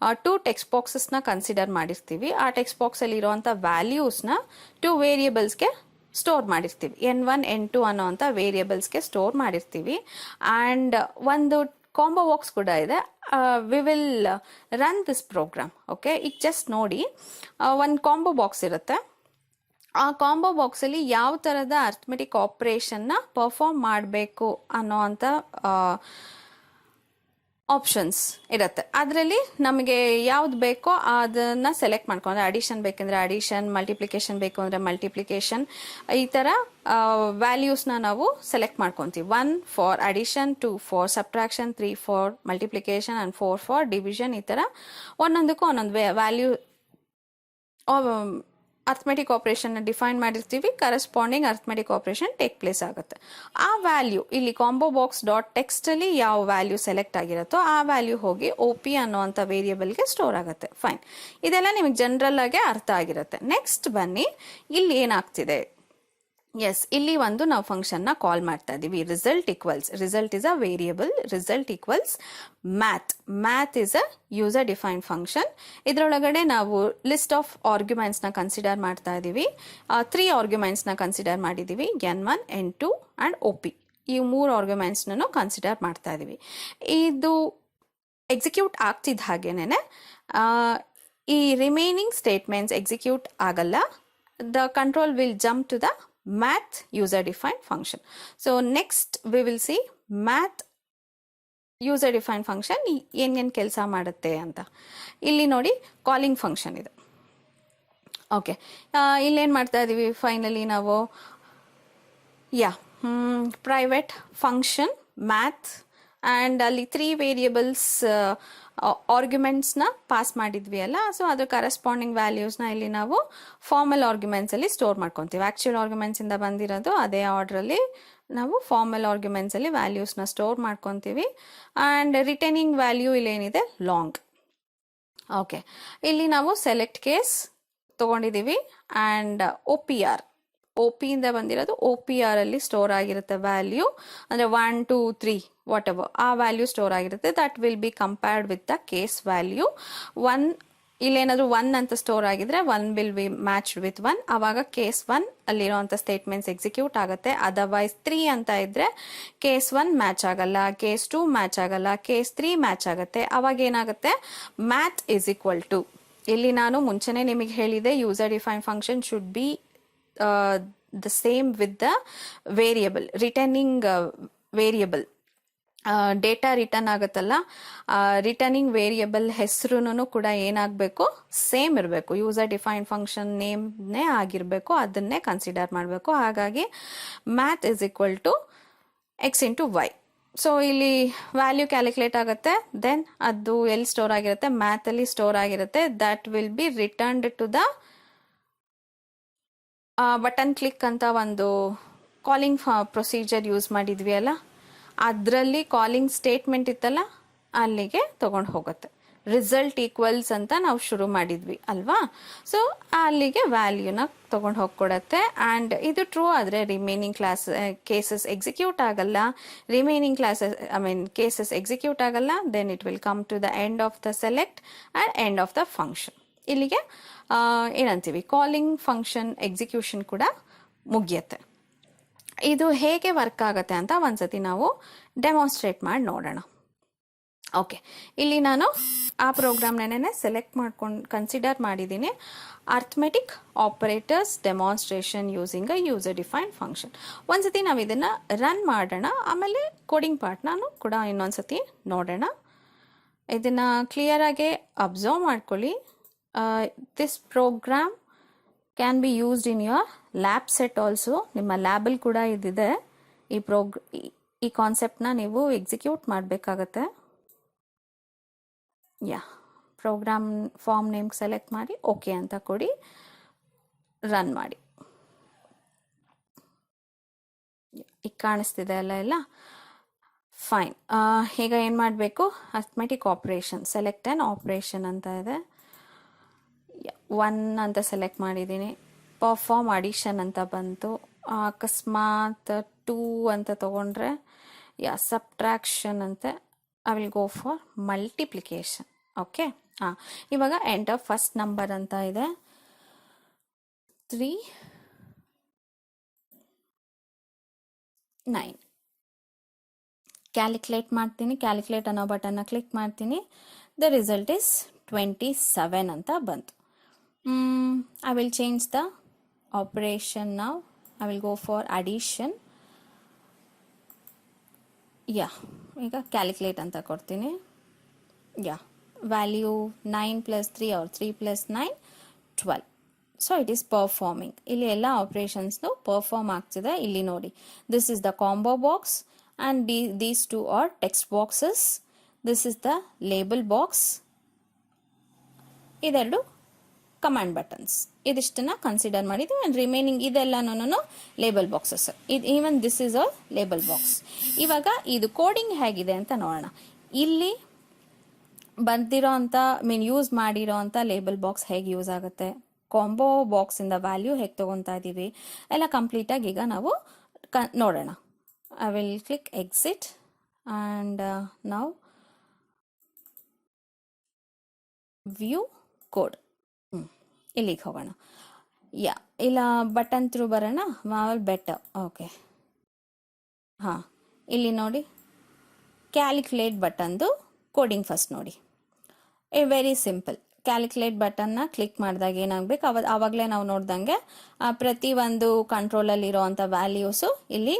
Speaker 2: 2 ಟೆಕ್ಸ್ಟ್ ಬಾಕ್ಸಸ್ನ ಕನ್ಸಿಡರ್ ಮಾಡಿರ್ತೀವಿ. ಆ ಟೆಕ್ಸ್ಟ್ ಬಾಕ್ಸಲ್ಲಿ ಇರೋವಂಥ ವ್ಯಾಲ್ಯೂಸ್ನ 2 ವೇರಿಯಬಲ್ಸ್ಗೆ ಸ್ಟೋರ್ ಮಾಡಿರ್ತೀವಿ. N1 N2 ಅನ್ನೋವಂಥ ವೇರಿಯಬಲ್ಸ್ಗೆ ಸ್ಟೋರ್ ಮಾಡಿರ್ತೀವಿ. ಆ್ಯಂಡ್ ಒಂದು ಕಾಂಬೋ ಬಾಕ್ಸ್ ಕೂಡ ಇದೆ. We will run this program. Okay, ಈಗ ಜಸ್ಟ್ ನೋಡಿ, ಒಂದು ಕಾಂಬೋ ಬಾಕ್ಸ್ ಇರುತ್ತೆ. ಆ ಕಾಂಬೋ ಬಾಕ್ಸಲ್ಲಿ ಯಾವ ಥರದ ಅರ್ಥಮೆಟಿಕ್ ಆಪ್ರೇಷನ್ನ ಪರ್ಫಾರ್ಮ್ ಮಾಡಬೇಕು ಅನ್ನೋ ಅಂಥ ಆಪ್ಷನ್ಸ್ ಇರುತ್ತೆ. ಅದರಲ್ಲಿ ನಮಗೆ ಯಾವ್ದು ಬೇಕೋ ಅದನ್ನು ಸೆಲೆಕ್ಟ್ ಮಾಡ್ಕೊಂಡ್ರೆ, ಅಡಿಷನ್ ಬೇಕೆಂದರೆ ಅಡಿಷನ್, ಮಲ್ಟಿಪ್ಲಿಕೇಶನ್ ಬೇಕು ಅಂದರೆ ಮಲ್ಟಿಪ್ಲಿಕೇಶನ್, ಈ ಥರ ವ್ಯಾಲ್ಯೂಸ್ನ ನಾವು ಸೆಲೆಕ್ಟ್ ಮಾಡ್ಕೊತೀವಿ. 1 for addition, 2 for subtraction, 3 for multiplication and 4 for division. ಈ ಥರ ಒಂದೊಂದಕ್ಕೂ ಒಂದೊಂದು ವ್ಯಾಲ್ಯೂ ಅರ್ಥಮೆಟಿಕ್ ಆಪ್ರೇಷನ್ನ ಡಿಫೈನ್ ಮಾಡಿರ್ತೀವಿ. Corresponding arithmetic operation take place ಆಗುತ್ತೆ. ಆ ವ್ಯಾಲ್ಯೂ ಇಲ್ಲಿ ಕಾಂಬೋ ಬಾಕ್ಸ್ ಡಾಟ್ ಟೆಕ್ಸ್ಟಲ್ಲಿ ಯಾವ ವ್ಯಾಲ್ಯೂ ಸೆಲೆಕ್ಟ್ ಆಗಿರುತ್ತೋ ಆ ವ್ಯಾಲ್ಯೂ ಹೋಗಿ OP ಅನ್ನೋವಂಥ ವೇರಿಯಬಲ್ಗೆ ಸ್ಟೋರ್ ಆಗುತ್ತೆ. ಫೈನ್, ಇದೆಲ್ಲ ನಿಮಗೆ ಜನರಲ್ ಆಗಿ ಅರ್ಥ ಆಗಿರುತ್ತೆ. ನೆಕ್ಸ್ಟ್ ಬನ್ನಿ, ಇಲ್ಲಿ ಏನಾಗ್ತಿದೆ. ಎಸ್, ಇಲ್ಲಿ ಒಂದು ನಾವು ಫಂಕ್ಷನ್ನ ಕಾಲ್ ಮಾಡ್ತಾ ಇದ್ದೀವಿ. Result is a variable, result equals math is a user define function. ಇದರೊಳಗಡೆ ನಾವು ಲಿಸ್ಟ್ ಆಫ್ ಆರ್ಗ್ಯುಮೆಂಟ್ಸ್ನ ಕನ್ಸಿಡರ್ ಮಾಡ್ತಾ ಇದ್ದೀವಿ. 3 ಆರ್ಗ್ಯುಮೆಂಟ್ಸ್ನ ಕನ್ಸಿಡರ್ ಮಾಡಿದ್ದೀವಿ. N1 N2 and OP. ಈ 3 ಆರ್ಗ್ಯುಮೆಂಟ್ಸ್ನೂ ಕನ್ಸಿಡರ್ ಮಾಡ್ತಾ ಇದ್ದೀವಿ. ಇದು ಎಕ್ಸಿಕ್ಯೂಟ್ ಆಗ್ತಿದ್ದ ಹಾಗೇನೆ ಈ ರಿಮೈನಿಂಗ್ ಸ್ಟೇಟ್ಮೆಂಟ್ಸ್ ಎಕ್ಸಿಕ್ಯೂಟ್ ಆಗಲ್ಲ. The control will jump to the math user defined function. So next we will see math user defined function ಏನೇನು ಕೆಲಸ ಮಾಡುತ್ತೆ ಅಂತ. ಇಲ್ಲಿ ನೋಡಿ, ಕಾಲಿಂಗ್ ಫಂಕ್ಷನ್ ಇದೆ. ಓಕೆ, ಇಲ್ಲೇನು ಮಾಡ್ತಾ ಇದ್ದೀವಿ ಫೈನಲಿ ನಾವು, ಪ್ರೈವೇಟ್ ಫಂಕ್ಷನ್ ಮ್ಯಾಥ್ ಆ್ಯಂಡ್ ಅಲ್ಲಿ 3 ವೇರಿಯಬಲ್ಸ್ ಆರ್ಗ್ಯುಮೆಂಟ್ಸ್ನ ಪಾಸ್ ಮಾಡಿದ್ವಿ ಅಲ್ಲ. ಸೊ ಅದ್ರ ಕರೆಸ್ಪಾಂಡಿಂಗ್ ವ್ಯಾಲ್ಯೂಸ್ನ ಇಲ್ಲಿ ನಾವು ಫಾರ್ಮಲ್ ಆರ್ಗ್ಯುಮೆಂಟ್ಸಲ್ಲಿ ಸ್ಟೋರ್ ಮಾಡ್ಕೊತೀವಿ. ಆ್ಯಕ್ಚುಯಲ್ ಆರ್ಗ್ಯುಮೆಂಟ್ಸಿಂದ ಬಂದಿರೋದು ಅದೇ ಆರ್ಡ್ರಲ್ಲಿ ನಾವು ಫಾರ್ಮಲ್ ಆರ್ಗ್ಯುಮೆಂಟ್ಸಲ್ಲಿ ವ್ಯಾಲ್ಯೂಸ್ನ ಸ್ಟೋರ್ ಮಾಡ್ಕೊತೀವಿ. ಆ್ಯಂಡ್ ರಿಟರ್ನಿಂಗ್ ವ್ಯಾಲ್ಯೂ ಇಲ್ಲೇನಿದೆ ಲಾಂಗ್. ಓಕೆ, ಇಲ್ಲಿ ನಾವು ಸೆಲೆಕ್ಟ್ ಕೇಸ್ ತೊಗೊಂಡಿದ್ದೀವಿ. ಆ್ಯಂಡ್ OP ಇಂದ ಬಂದಿರೋದು OPR ಅಲ್ಲಿ ಸ್ಟೋರ್ ಆಗಿರುತ್ತೆ ವ್ಯಾಲ್ಯೂ. ಅಂದರೆ 1 2 3 ವಾಟ್ ಎವರ್ ಆ ವ್ಯಾಲ್ಯೂ ಸ್ಟೋರ್ ಆಗಿರುತ್ತೆ. That will B compared with the case value. 1 ಇಲ್ಲೇನಾದರೂ 1 ಅಂತ ಸ್ಟೋರ್ ಆಗಿದ್ರೆ 1 ವಿಲ್ ಬಿ ಮ್ಯಾಚ್ಡ್ ವಿತ್ 1. ಆವಾಗ ಕೇಸ್ 1 ಅಲ್ಲಿರೋವಂಥ ಸ್ಟೇಟ್ಮೆಂಟ್ಸ್ ಎಕ್ಸಿಕ್ಯೂಟ್ ಆಗುತ್ತೆ. ಅದರ್ವೈಸ್ 3 ಅಂತ ಇದ್ದರೆ ಕೇಸ್ 1 ಮ್ಯಾಚ್ ಆಗಲ್ಲ, ಕೇಸ್ 2 ಮ್ಯಾಚ್ ಆಗಲ್ಲ, ಕೇಸ್ 3 ಮ್ಯಾಚ್ ಆಗುತ್ತೆ. ಅವಾಗ ಏನಾಗುತ್ತೆ, ಮ್ಯಾಥ್ ಇಸ್ ಈಕ್ವಲ್ ಟು, ಇಲ್ಲಿ ನಾನು ಮುಂಚೆನೇ ನಿಮಗೆ ಹೇಳಿದೆ, user define function should be the same with the variable, returning variable. Data return ಆಗುತ್ತಲ್ಲ, ರಿಟರ್ನಿಂಗ್ ವೇರಿಯಬಲ್ ಹೆಸರು ಕೂಡ ಏನಾಗಬೇಕು, ಸೇಮ್ ಇರಬೇಕು. ಯೂಸರ್ ಡಿಫೈನ್ ಫಂಕ್ಷನ್ ನೇಮ್ನೇ ಆಗಿರಬೇಕು, ಅದನ್ನೇ ಕನ್ಸಿಡರ್ ಮಾಡಬೇಕು. ಹಾಗಾಗಿ math is equal to X into Y. So ಇಲ್ಲಿ ವ್ಯಾಲ್ಯೂ ಕ್ಯಾಲ್ಕುಲೇಟ್ ಆಗುತ್ತೆ. ದೆನ್ ಅದು ಎಲ್ಲಿ ಸ್ಟೋರ್ ಆಗಿರುತ್ತೆ, ಮ್ಯಾಥಲ್ಲಿ ಸ್ಟೋರ್ ಆಗಿರುತ್ತೆ. That will be returned to the button click ಅಂತ ಒಂದು ಕಾಲಿಂಗ್ ಪ್ರೊಸೀಜರ್ ಯೂಸ್ ಮಾಡಿದ್ವಿ ಅಲ್ಲ, ಅದರಲ್ಲಿ ಕಾಲಿಂಗ್ ಸ್ಟೇಟ್ಮೆಂಟ್ ಇತ್ತಲ್ಲ, ಅಲ್ಲಿಗೆ ತೊಗೊಂಡು ಹೋಗುತ್ತೆ. ರಿಸಲ್ಟ್ ಈಕ್ವಲ್ಸ್ ಅಂತ ನಾವು ಶುರು ಮಾಡಿದ್ವಿ ಅಲ್ವಾ, ಸೊ ಅಲ್ಲಿಗೆ ವ್ಯಾಲ್ಯೂನ ತೊಗೊಂಡು ಹೋಗ್ಕೊಡತ್ತೆ. ಆ್ಯಂಡ್ ಇದು ಟ್ರೂ ಆದರೆ ರಿಮೈನಿಂಗ್ ಕೇಸಸ್ ಎಕ್ಸಿಕ್ಯೂಟ್ ಆಗಲ್ಲ, ಕೇಸಸ್ ಎಕ್ಸಿಕ್ಯೂಟ್ ಆಗಲ್ಲ, then it will come to the end of the select and end of the function. ಇಲ್ಲಿಗೆ ಏನಂತೀವಿ, ಕಾಲಿಂಗ್ ಫಂಕ್ಷನ್ ಎಕ್ಸಿಕ್ಯೂಷನ್ ಕೂಡ ಮುಗಿಯುತ್ತೆ. ಇದು ಹೇಗೆ ವರ್ಕ್ ಆಗುತ್ತೆ ಅಂತ ಒಂದ್ಸತಿ ನಾವು ಡೆಮಾನ್ಸ್ಟ್ರೇಟ್ ಮಾಡಿ ನೋಡೋಣ. ಓಕೆ, ಇಲ್ಲಿ ನಾನು ಆ ಪ್ರೋಗ್ರಾಮ್ನೇ ಸೆಲೆಕ್ಟ್ ಮಾಡ್ಕೊಂಡು ಕನ್ಸಿಡರ್ ಮಾಡಿದ್ದೀನಿ, arithmetic operators demonstration using a user defined function. ಒಂದ್ಸತಿ ನಾವು ಇದನ್ನು ರನ್ ಮಾಡೋಣ, ಆಮೇಲೆ ಕೋಡಿಂಗ್ ಪಾರ್ಟ್ ನಾನು ಕೂಡ ಇನ್ನೊಂದ್ಸತಿ ನೋಡೋಣ. ಇದನ್ನು ಕ್ಲಿಯರಾಗಿ ಅಬ್ಸರ್ವ್ ಮಾಡ್ಕೊಳ್ಳಿ. This program can be used in your lab set also. ನಿಮ್ಮ ಲ್ಯಾಬಲ್ಲಿ ಕೂಡ ಇದಿದೆ. ಈ ಕಾನ್ಸೆಪ್ಟ್ನ ನೀವು ಎಕ್ಸಿಕ್ಯೂಟ್ ಮಾಡಬೇಕಾಗತ್ತೆ. ಪ್ರೋಗ್ರಾಮ್ ಫಾರ್ಮ್ ನೇಮ್ ಸೆಲೆಕ್ಟ್ ಮಾಡಿ ಓಕೆ ಅಂತ ಕೊಡಿ, ರನ್ ಮಾಡಿ. ಈಗ ಕಾಣಿಸ್ತಿದೆ ಅಲ್ಲ ಎಲ್ಲ ಫೈನ್. ಈಗ ಏನು ಮಾಡಬೇಕು, arithmetic operation select an operation ಅಂತ ಇದೆ. 1 ಅಂತ ಸೆಲೆಕ್ಟ್ ಮಾಡಿದ್ದೀನಿ. ಪರ್ಫಾರ್ಮ್ ಅಡಿಷನ್ ಅಂತ ಬಂತು. ಅಕಸ್ಮಾತ್ 2 ಅಂತ ತೊಗೊಂಡ್ರೆ ಸಬ್ಟ್ರಾಕ್ಷನ್ ಅಂತೆ. I will go for multiplication. Okay, ಇವಾಗ ಎಂಟರ್ ಫಸ್ಟ್ ನಂಬರ್ ಅಂತ ಇದೆ. 3 9. ಕ್ಯಾಲ್ಕುಲೇಟ್ ಮಾಡ್ತೀನಿ. ಕ್ಯಾಲ್ಕುಲೇಟ್ ಅನ್ನೋ ಬಟನ್ನ ಕ್ಲಿಕ್ ಮಾಡ್ತೀನಿ. ದ ರಿಸಲ್ಟ್ ಇಸ್ 27 ಅಂತ ಬಂತು. I will change the operation now. I will go for addition. ಈಗ ಕ್ಯಾಲ್ಕುಲೇಟ್ ಅಂತ ಕೊಡ್ತೀನಿ. Value 9 + 3 or 3 + 9 12. So it is performing. ಇಲ್ಲಿ ಎಲ್ಲ ಆಪ್ರೇಷನ್ಸ್ನು ಪರ್ಫಾರ್ಮ್ ಆಗ್ತಿದೆ. ಇಲ್ಲಿ ನೋಡಿ, this is the combo box and these 2 are text boxes. This is the label box. ಇದೆರಡು ಕಮಾಂಡ್ ಬಟನ್ಸ್. ಇದಿಷ್ಟನ್ನ ಕನ್ಸಿಡರ್ ಮಾಡಿದ್ವಿ. ಆ್ಯಂಡ್ ರಿಮೈನಿಂಗ್ ಇದೆಲ್ಲನೂ label boxes. Even this is a label box. ಇವಾಗ ಇದು ಕೋಡಿಂಗ್ ಹೇಗಿದೆ ಅಂತ ನೋಡೋಣ. ಇಲ್ಲಿ ಬಂದಿರೋ ಅಂಥ ಯೂಸ್ ಮಾಡಿರೋ ಅಂಥ ಲೇಬಲ್ ಬಾಕ್ಸ್ ಹೇಗೆ ಯೂಸ್ ಆಗುತ್ತೆ, ಕಾಂಬೋ ಬಾಕ್ಸಿಂದ ವ್ಯಾಲ್ಯೂ ಹೇಗೆ ತೊಗೊತಾ ಇದ್ದೀವಿ, ಎಲ್ಲ ಕಂಪ್ಲೀಟಾಗಿ ಈಗ ನಾವು ನೋಡೋಣ. I will click exit and ನಾವು ವ್ಯೂ ಕೋಡ್. ಇಲ್ಲಿಗೆ ಹೋಗೋಣ. ಇಲ್ಲ ಬಟನ್ ಥ್ರೂ ಬರೋಣ. ಬೆಟರ್. ಓಕೆ, ಇಲ್ಲಿ ನೋಡಿ, ಕ್ಯಾಲ್ಕುಲೇಟ್ ಬಟನ್ದು ಕೋಡಿಂಗ್ ಫಸ್ಟ್ ನೋಡಿ. Very simple. ಕ್ಯಾಲ್ಕುಲೇಟ್ ಬಟನ್ನ ಕ್ಲಿಕ್ ಮಾಡಿದಾಗ ಏನಾಗಬೇಕು, ಆವಾಗಲೇ ನಾವು ನೋಡ್ದಂಗೆ ಪ್ರತಿ ಒಂದು ಕಂಟ್ರೋಲಲ್ಲಿರೋ ಅಂಥ ವ್ಯಾಲ್ಯೂಸು ಇಲ್ಲಿ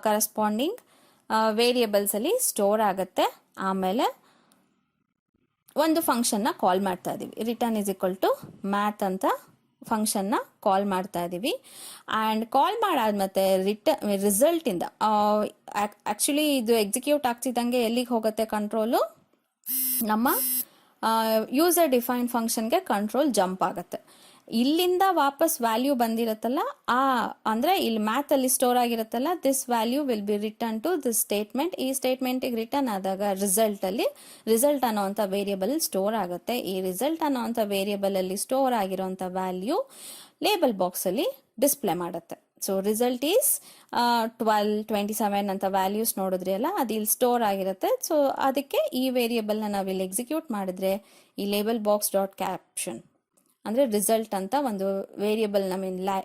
Speaker 2: ಕರೆಸ್ಪಾಂಡಿಂಗ್ ವೇರಿಯೇಬಲ್ಸಲ್ಲಿ ಸ್ಟೋರ್ ಆಗುತ್ತೆ. ಆಮೇಲೆ ಒಂದು ಫಂಕ್ಷನ್ನ ಕಾಲ್ ಮಾಡ್ತಾ ಇದ್ದೀವಿ. Return is equal to math ಅಂತ ಫಂಕ್ಷನ್ನ ಕಾಲ್ ಮಾಡ್ತಾ ಇದ್ದೀವಿ. ಆ್ಯಂಡ್ ಕಾಲ್ ಮಾಡಾದ್ಮೇಲೆ ರಿಸಲ್ಟಿಂದ ಆ್ಯಕ್ಚುಲಿ ಇದು ಎಕ್ಸಿಕ್ಯೂಟ್ ಆಗ್ತಿದ್ದಂಗೆ ಎಲ್ಲಿಗೆ ಹೋಗುತ್ತೆ ಕಂಟ್ರೋಲು, ನಮ್ಮ ಯೂಸರ್ ಡಿಫೈನ್ ಫಂಕ್ಷನ್ಗೆ ಕಂಟ್ರೋಲ್ ಜಂಪ್ ಆಗುತ್ತೆ. ಇಲ್ಲಿಂದ ವಾಪಸ್ ವ್ಯಾಲ್ಯೂ ಬಂದಿರುತ್ತಲ್ಲ, ಅಂದರೆ ಇಲ್ಲಿ ಮ್ಯಾಥಲ್ಲಿ ಸ್ಟೋರ್ ಆಗಿರುತ್ತಲ್ಲ, this value will be return to this statement. ಈ ಸ್ಟೇಟ್ಮೆಂಟಿಗೆ ರಿಟರ್ನ್ ಆದಾಗ ರಿಸಲ್ಟ್ ಅನ್ನೋವಂಥ ವೇರಿಯಬಲ್ ಸ್ಟೋರ್ ಆಗುತ್ತೆ. ಈ ರಿಸಲ್ಟ್ ಅನ್ನೋವಂಥ ವೇರಿಯಬಲಲ್ಲಿ ಸ್ಟೋರ್ ಆಗಿರೋಂಥ ವ್ಯಾಲ್ಯೂ ಲೇಬಲ್ ಬಾಕ್ಸಲ್ಲಿ ಡಿಸ್ಪ್ಲೇ ಮಾಡುತ್ತೆ. ಸೊ ರಿಸಲ್ಟ್ ಈಸ್ 12, 27 ಅಂತ ವ್ಯಾಲ್ಯೂಸ್ ನೋಡಿದ್ರಿ ಅಲ್ಲ, ಅದು ಇಲ್ಲಿ ಸ್ಟೋರ್ ಆಗಿರುತ್ತೆ. ಸೊ ಅದಕ್ಕೆ ಈ ವೇರಿಯಬಲ್ನ ನಾವಿಲ್ಲಿ ಎಕ್ಸಿಕ್ಯೂಟ್ ಮಾಡಿದ್ರೆ ಈ ಲೇಬಲ್ ಬಾಕ್ಸ್ ಡಾಟ್ ಕ್ಯಾಪ್ಷನ್ ಅಂದರೆ ರಿಸಲ್ಟ್ ಅಂತ ಒಂದು ವೇರಿಯಬಲ್ನ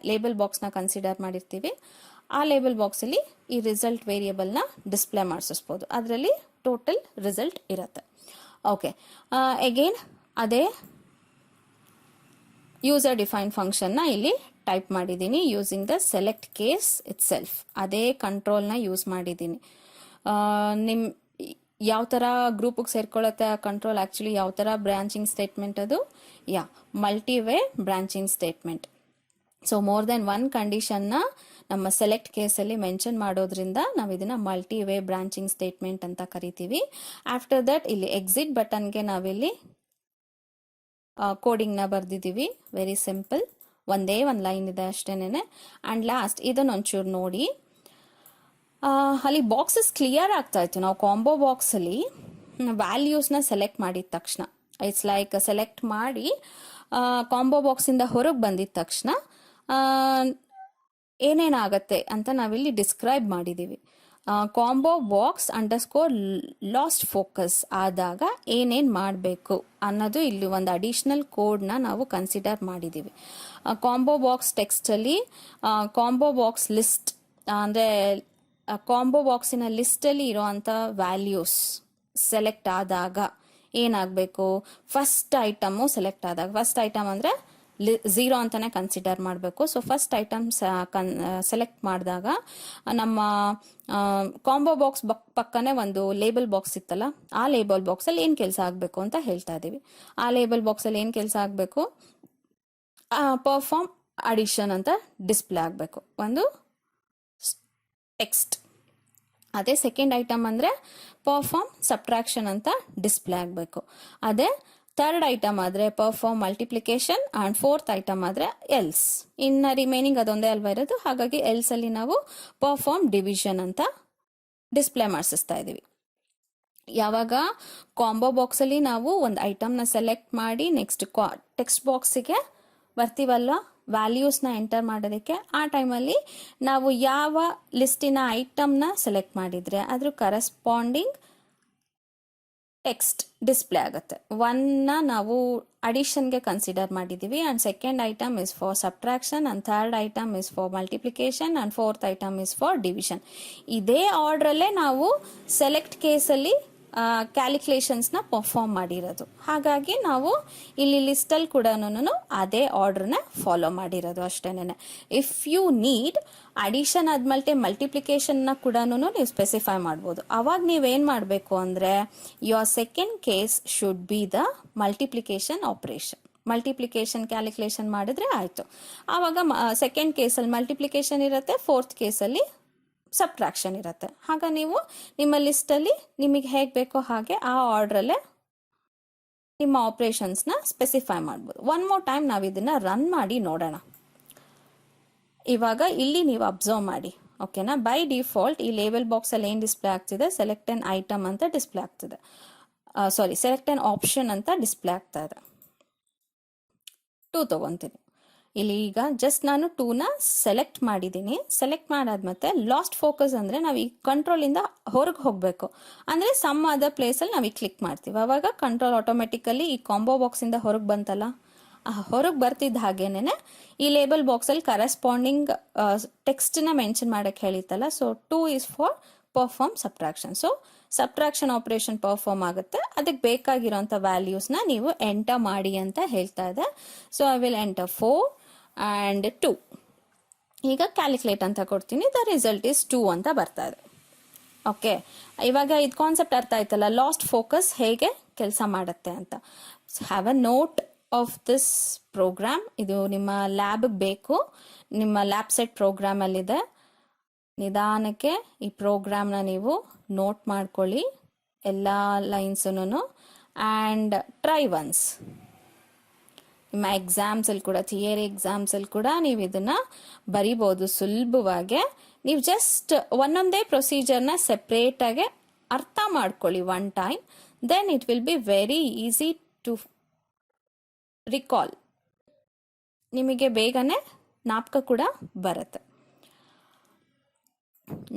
Speaker 2: ಲೇಬಲ್ ಬಾಕ್ಸ್ನ ಕನ್ಸಿಡರ್ ಮಾಡಿರ್ತೀವಿ. ಆ ಲೇಬಲ್ ಬಾಕ್ಸಲ್ಲಿ ಈ ರಿಸಲ್ಟ್ ವೇರಿಯಬಲ್ನ ಡಿಸ್ಪ್ಲೇ ಮಾಡಿಸ್ಬೋದು. ಅದರಲ್ಲಿ ಟೋಟಲ್ ರಿಸಲ್ಟ್ ಇರುತ್ತೆ. ಓಕೆ, ಅಗೇನ್ ಅದೇ ಯೂಸರ್ ಡಿಫೈನ್ ಫಂಕ್ಷನ್ನ ಇಲ್ಲಿ ಟೈಪ್ ಮಾಡಿದ್ದೀನಿ using the select case it self. ಅದೇ ಕಂಟ್ರೋಲ್ನ ಯೂಸ್ ಮಾಡಿದ್ದೀನಿ. ನಿಮ್ಮ ಯಾವ ಥರ ಗ್ರೂಪಿಗೆ ಸೇರ್ಕೊಳ್ಳುತ್ತೆ ಆ ಕಂಟ್ರೋಲ್, ಆ್ಯಕ್ಚುಲಿ ಯಾವ ಥರ ಬ್ರಾಂಚಿಂಗ್ ಸ್ಟೇಟ್ಮೆಂಟ್ ಅದು, multiway branching statement. So more than 1 ಕಂಡೀಷನ್ನ ನಮ್ಮ ಸೆಲೆಕ್ಟ್ ಕೇಸಲ್ಲಿ ಮೆನ್ಷನ್ ಮಾಡೋದ್ರಿಂದ ನಾವು ಇದನ್ನು ಮಲ್ಟಿವೇ ಬ್ರಾಂಚಿಂಗ್ ಸ್ಟೇಟ್ಮೆಂಟ್ ಅಂತ ಕರಿತೀವಿ. ಆಫ್ಟರ್ ದಟ್ ಇಲ್ಲಿ ಎಕ್ಸಿಟ್ ಬಟನ್ಗೆ ನಾವಿಲ್ಲಿ ಕೋಡಿಂಗ್ನ ಬರೆದಿದ್ದೀವಿ. ವೆರಿ ಸಿಂಪಲ್, ಒಂದೇ ಒಂದು ಲೈನ್ ಇದೆ ಅಷ್ಟೇನೆ. ಆ್ಯಂಡ್ ಲಾಸ್ಟ್ ಇದನ್ನೊಂಚೂರು ನೋಡಿ. ಅಲ್ಲಿ ಬಾಕ್ಸಸ್ ಕ್ಲಿಯರ್ ಆಗ್ತಾ ಇತ್ತು. ನಾವು ಕಾಂಬೋ ಬಾಕ್ಸಲ್ಲಿ ವ್ಯಾಲ್ಯೂಸ್ನ ಸೆಲೆಕ್ಟ್ ಮಾಡಿದ ತಕ್ಷಣ, ಇಟ್ಸ್ ಲೈಕ್ ಸೆಲೆಕ್ಟ್ ಮಾಡಿ ಕಾಂಬೋ ಬಾಕ್ಸಿಂದ ಹೊರಗೆ ಬಂದಿದ ತಕ್ಷಣ ಏನೇನಾಗತ್ತೆ ಅಂತ ನಾವಿಲ್ಲಿ ಡಿಸ್ಕ್ರೈಬ್ ಮಾಡಿದ್ದೀವಿ. Combo box underscore last focus ಆದಾಗ ಏನೇನು ಮಾಡಬೇಕು ಅನ್ನೋದು ಇಲ್ಲಿ ಒಂದು ಅಡಿಷ್ನಲ್ ಕೋಡ್ನ ನಾವು ಕನ್ಸಿಡರ್ ಮಾಡಿದ್ದೀವಿ. ಕಾಂಬೋ ಬಾಕ್ಸ್ ಟೆಕ್ಸ್ಟಲ್ಲಿ ಕಾಂಬೋ ಬಾಕ್ಸ್ ಲಿಸ್ಟ್ ಅಂದರೆ ಕಾಂಬೋ ಬಾಕ್ಸಿನ ಲಿಸ್ಟಲ್ಲಿ ಇರೋವಂಥ ವ್ಯಾಲ್ಯೂಸ್ ಸೆಲೆಕ್ಟ್ ಆದಾಗ ಏನಾಗಬೇಕು, ಫಸ್ಟ್ ಐಟಮು ಸೆಲೆಕ್ಟ್ ಆದಾಗ, ಫಸ್ಟ್ ಐಟಮ್ ಅಂದರೆ 0 ಅಂತಾನೆ ಕನ್ಸಿಡರ್ ಮಾಡಬೇಕು. ಸೊ ಫಸ್ಟ್ ಐಟಮ್ ಸೆಲೆಕ್ಟ್ ಮಾಡಿದಾಗ ನಮ್ಮ ಕಾಂಬೋ ಬಾಕ್ಸ್ ಪಕ್ಕನೇ ಒಂದು ಲೇಬಲ್ ಬಾಕ್ಸ್ ಇತ್ತಲ್ಲ, ಆ ಲೇಬಲ್ ಬಾಕ್ಸಲ್ಲಿ ಏನು ಕೆಲಸ ಆಗಬೇಕು ಅಂತ ಹೇಳ್ತಾ ಇದ್ದೀವಿ. ಆ ಲೇಬಲ್ ಬಾಕ್ಸಲ್ಲಿ ಏನು ಕೆಲಸ ಆಗಬೇಕು, ಪರ್ಫಾರ್ಮ್ ಅಡಿಷನ್ ಅಂತ ಡಿಸ್ಪ್ಲೇ ಆಗಬೇಕು, ಒಂದು ಟೆಕ್ಸ್ಟ್. ಅದೇ ಸೆಕೆಂಡ್ ಐಟಮ್ ಅಂದರೆ ಪರ್ಫಾರ್ಮ್ ಸಬ್ಟ್ರಾಕ್ಷನ್ ಅಂತ ಡಿಸ್ಪ್ಲೇ ಆಗಬೇಕು. ಅದೇ ಥರ್ಡ್ ಐಟಮ್ ಆದರೆ perform multiplication and fourth item ಆದರೆ ಎಲ್ಸ್. ಇನ್ನು ರಿಮೈನಿಂಗ್ ಅದೊಂದೇ ಅಲ್ವಾ ಇರೋದು, ಹಾಗಾಗಿ ಎಲ್ಸಲ್ಲಿ ನಾವು ಪರ್ಫಾರ್ಮ್ ಡಿವಿಷನ್ ಅಂತ ಡಿಸ್ಪ್ಲೇ ಮಾಡಿಸ್ತಾ ಇದ್ದೀವಿ. ಯಾವಾಗ ಕಾಂಬೋ ಬಾಕ್ಸಲ್ಲಿ ನಾವು ಒಂದು ಐಟಮ್ನ ಸೆಲೆಕ್ಟ್ ಮಾಡಿ ನೆಕ್ಸ್ಟ್ ಟೆಕ್ಸ್ಟ್ ಬಾಕ್ಸಿಗೆ ಬರ್ತೀವಲ್ಲ ವ್ಯಾಲ್ಯೂಸ್ನ ಎಂಟರ್ ಮಾಡೋದಕ್ಕೆ, ಆ ಟೈಮಲ್ಲಿ ನಾವು ಯಾವ ಲಿಸ್ಟಿನ ಐಟಮ್ನ ಸೆಲೆಕ್ಟ್ ಮಾಡಿದರೆ ಅದ್ರ ಕರೆಸ್ಪಾಂಡಿಂಗ್ ಟೆಕ್ಸ್ಟ್ ಡಿಸ್ಪ್ಲೇ ಆಗುತ್ತೆ. ಒನ್ನ ನಾವು ಅಡಿಷನ್ಗೆ ಕನ್ಸಿಡರ್ ಮಾಡಿದ್ದೀವಿ, and second item is for subtraction, and third item is for multiplication, and fourth item is for division. ಇದೇ ಆರ್ಡ್ರಲ್ಲೇ ನಾವು ಸೆಲೆಕ್ಟ್ ಕೇಸಲ್ಲಿ ಕ್ಯಾಲ್ಕುಲೇಷನ್ಸ್ನ ಪರ್ಫಾರ್ಮ್ ಮಾಡಿರೋದು. ಹಾಗಾಗಿ ನಾವು ಇಲ್ಲಿ ಲಿಸ್ಟಲ್ಲಿ ಕೂಡ ಅದೇ ಆರ್ಡ್ರನ್ನ ಫಾಲೋ ಮಾಡಿರೋದು ಅಷ್ಟೇನೆ. ಇಫ್ ಯು ನೀಡ್ ಅಡಿಷನ್ ಆದ್ಮೇಲೆ ಮಲ್ಟಿಪ್ಲಿಕೇಶನ್ನ ಕೂಡ ನೀವು ಸ್ಪೆಸಿಫೈ ಮಾಡ್ಬೋದು. ಅವಾಗ ನೀವೇನು ಮಾಡಬೇಕು ಅಂದರೆ your second case should be the multiplication operation. Multiplication calculation ಮಾಡಿದ್ರೆ ಆಯಿತು. ಆವಾಗ ಸೆಕೆಂಡ್ ಕೇಸಲ್ಲಿ ಮಲ್ಟಿಪ್ಲಿಕೇಶನ್ ಇರುತ್ತೆ, ಫೋರ್ತ್ ಕೇಸಲ್ಲಿ ಸಬ್ಟ್ರಾಕ್ಷನ್ ಇರುತ್ತೆ. ಆಗ ನೀವು ನಿಮ್ಮ ಲಿಸ್ಟಲ್ಲಿ ನಿಮಗೆ ಹೇಗೆ ಬೇಕೋ ಹಾಗೆ ಆ ಆರ್ಡ್ರಲ್ಲೇ ನಿಮ್ಮ ಆಪರೇಷನ್ಸ್ನ ಸ್ಪೆಸಿಫೈ ಮಾಡ್ಬೋದು. ಒನ್ ಮೋರ್ ಟೈಮ್ ನಾವು ಇದನ್ನು ರನ್ ಮಾಡಿ ನೋಡೋಣ. ಇವಾಗ ಇಲ್ಲಿ ನೀವು ಅಬ್ಸರ್ವ್ ಮಾಡಿ, ಓಕೆನಾ. ಬೈ ಡಿಫಾಲ್ಟ್ ಈ ಲೇಬಲ್ ಬಾಕ್ಸಲ್ಲಿ ಏನು ಡಿಸ್ಪ್ಲೇ ಆಗ್ತಿದೆ, ಸೆಲೆಕ್ಟ್ ಎನ್ ಐಟಮ್ ಅಂತ ಡಿಸ್ಪ್ಲೇ ಆಗ್ತಿದೆ, ಸೆಲೆಕ್ಟ್ ಎನ್ ಆಪ್ಷನ್ ಅಂತ ಡಿಸ್ಪ್ಲೇ ಆಗ್ತಾ ಇದೆ. 2 ತಗೊತೀನಿ ಇಲ್ಲಿ. ಈಗ ಜಸ್ಟ್ ನಾನು 2ನ ಸೆಲೆಕ್ಟ್ ಮಾಡಿದ್ದೀನಿ. ಸೆಲೆಕ್ಟ್ ಮಾಡಾದ್ಮೇಲೆ ಲಾಸ್ಟ್ ಫೋಕಸ್ ಅಂದರೆ ನಾವು ಈ ಕಂಟ್ರೋಲಿಂದ ಹೊರಗೆ ಹೋಗಬೇಕು. ಅಂದರೆ ಸಮ್ ಅದರ್ ಪ್ಲೇಸಲ್ಲಿ ನಾವು ಈಗ ಕ್ಲಿಕ್ ಮಾಡ್ತೀವಿ, ಅವಾಗ ಕಂಟ್ರೋಲ್ ಆಟೋಮೆಟಿಕಲಿ ಈ ಕಾಂಬೋ ಬಾಕ್ಸಿಂದ ಹೊರಗೆ ಬಂತಲ್ಲ, ಹೊರಗೆ ಬರ್ತಿದ್ದ ಹಾಗೇನೆ ಈ ಲೇಬಲ್ ಬಾಕ್ಸಲ್ಲಿ ಕರೆಸ್ಪಾಂಡಿಂಗ್ ಟೆಕ್ಸ್ಟ್ನ ಮೆನ್ಷನ್ ಮಾಡೋಕ್ಕೆ ಹೇಳಿತ್ತಲ್ಲ. So 2 is for perform subtraction. So subtraction operation perform ಆಗುತ್ತೆ, ಅದಕ್ಕೆ ಬೇಕಾಗಿರೋಂಥ ವ್ಯಾಲ್ಯೂಸ್ನ ನೀವು ಎಂಟರ್ ಮಾಡಿ ಅಂತ ಹೇಳ್ತಾ ಇದೆ. So I will enter 4 and 2. ಈಗ ಕ್ಯಾಲ್ಕುಲೇಟ್ ಅಂತ ಕೊಡ್ತೀನಿ, ದ ರಿಸಲ್ಟ್ ಇಸ್ 2 ಅಂತ ಬರ್ತಾ ಇದೆ. ಓಕೆ, ಇವಾಗ ಇದು ಕಾನ್ಸೆಪ್ಟ್ ಅರ್ಥ ಆಯ್ತಲ್ಲ, ಲಾಸ್ಟ್ ಫೋಕಸ್ ಹೇಗೆ ಕೆಲಸ ಮಾಡುತ್ತೆ ಅಂತ. Have a note of this program. ಇದು ನಿಮ್ಮ ಲ್ಯಾಬ್ಗೆ ಬೇಕು, ನಿಮ್ಮ ಲ್ಯಾಬ್ ಸೆಟ್ ಪ್ರೋಗ್ರಾಮಲ್ಲಿದೆ. ನಿಧಾನಕ್ಕೆ ಈ ಪ್ರೋಗ್ರಾಮ್ನ ನೀವು ನೋಟ್ ಮಾಡ್ಕೊಳ್ಳಿ, ಎಲ್ಲ ಲೈನ್ಸನ್ನು, ಆ್ಯಂಡ್ ಟ್ರೈ ಒನ್ಸ್. ನಿಮ್ಮ ಎಕ್ಸಾಮ್ಸಲ್ಲಿ ಕೂಡ, ಥಿಯರಿ ಎಕ್ಸಾಮ್ಸಲ್ಲಿ ಕೂಡ ನೀವು ಇದನ್ನು ಬರಿಬೋದು ಸುಲಭವಾಗಿ. ನೀವು ಜಸ್ಟ್ ಒಂದೊಂದೇ ಪ್ರೊಸೀಜರ್ನ ಸೆಪ್ರೇಟಾಗಿ ಅರ್ಥ ಮಾಡ್ಕೊಳ್ಳಿ one time, then it will be very easy to recall. ನಿಮಗೆ ಬೇಗನೆ ಜ್ಞಾಪಕ ಕೂಡ ಬರುತ್ತೆ.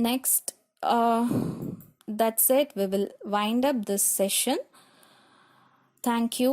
Speaker 2: Next, that's it. We will wind up this session. Thank you.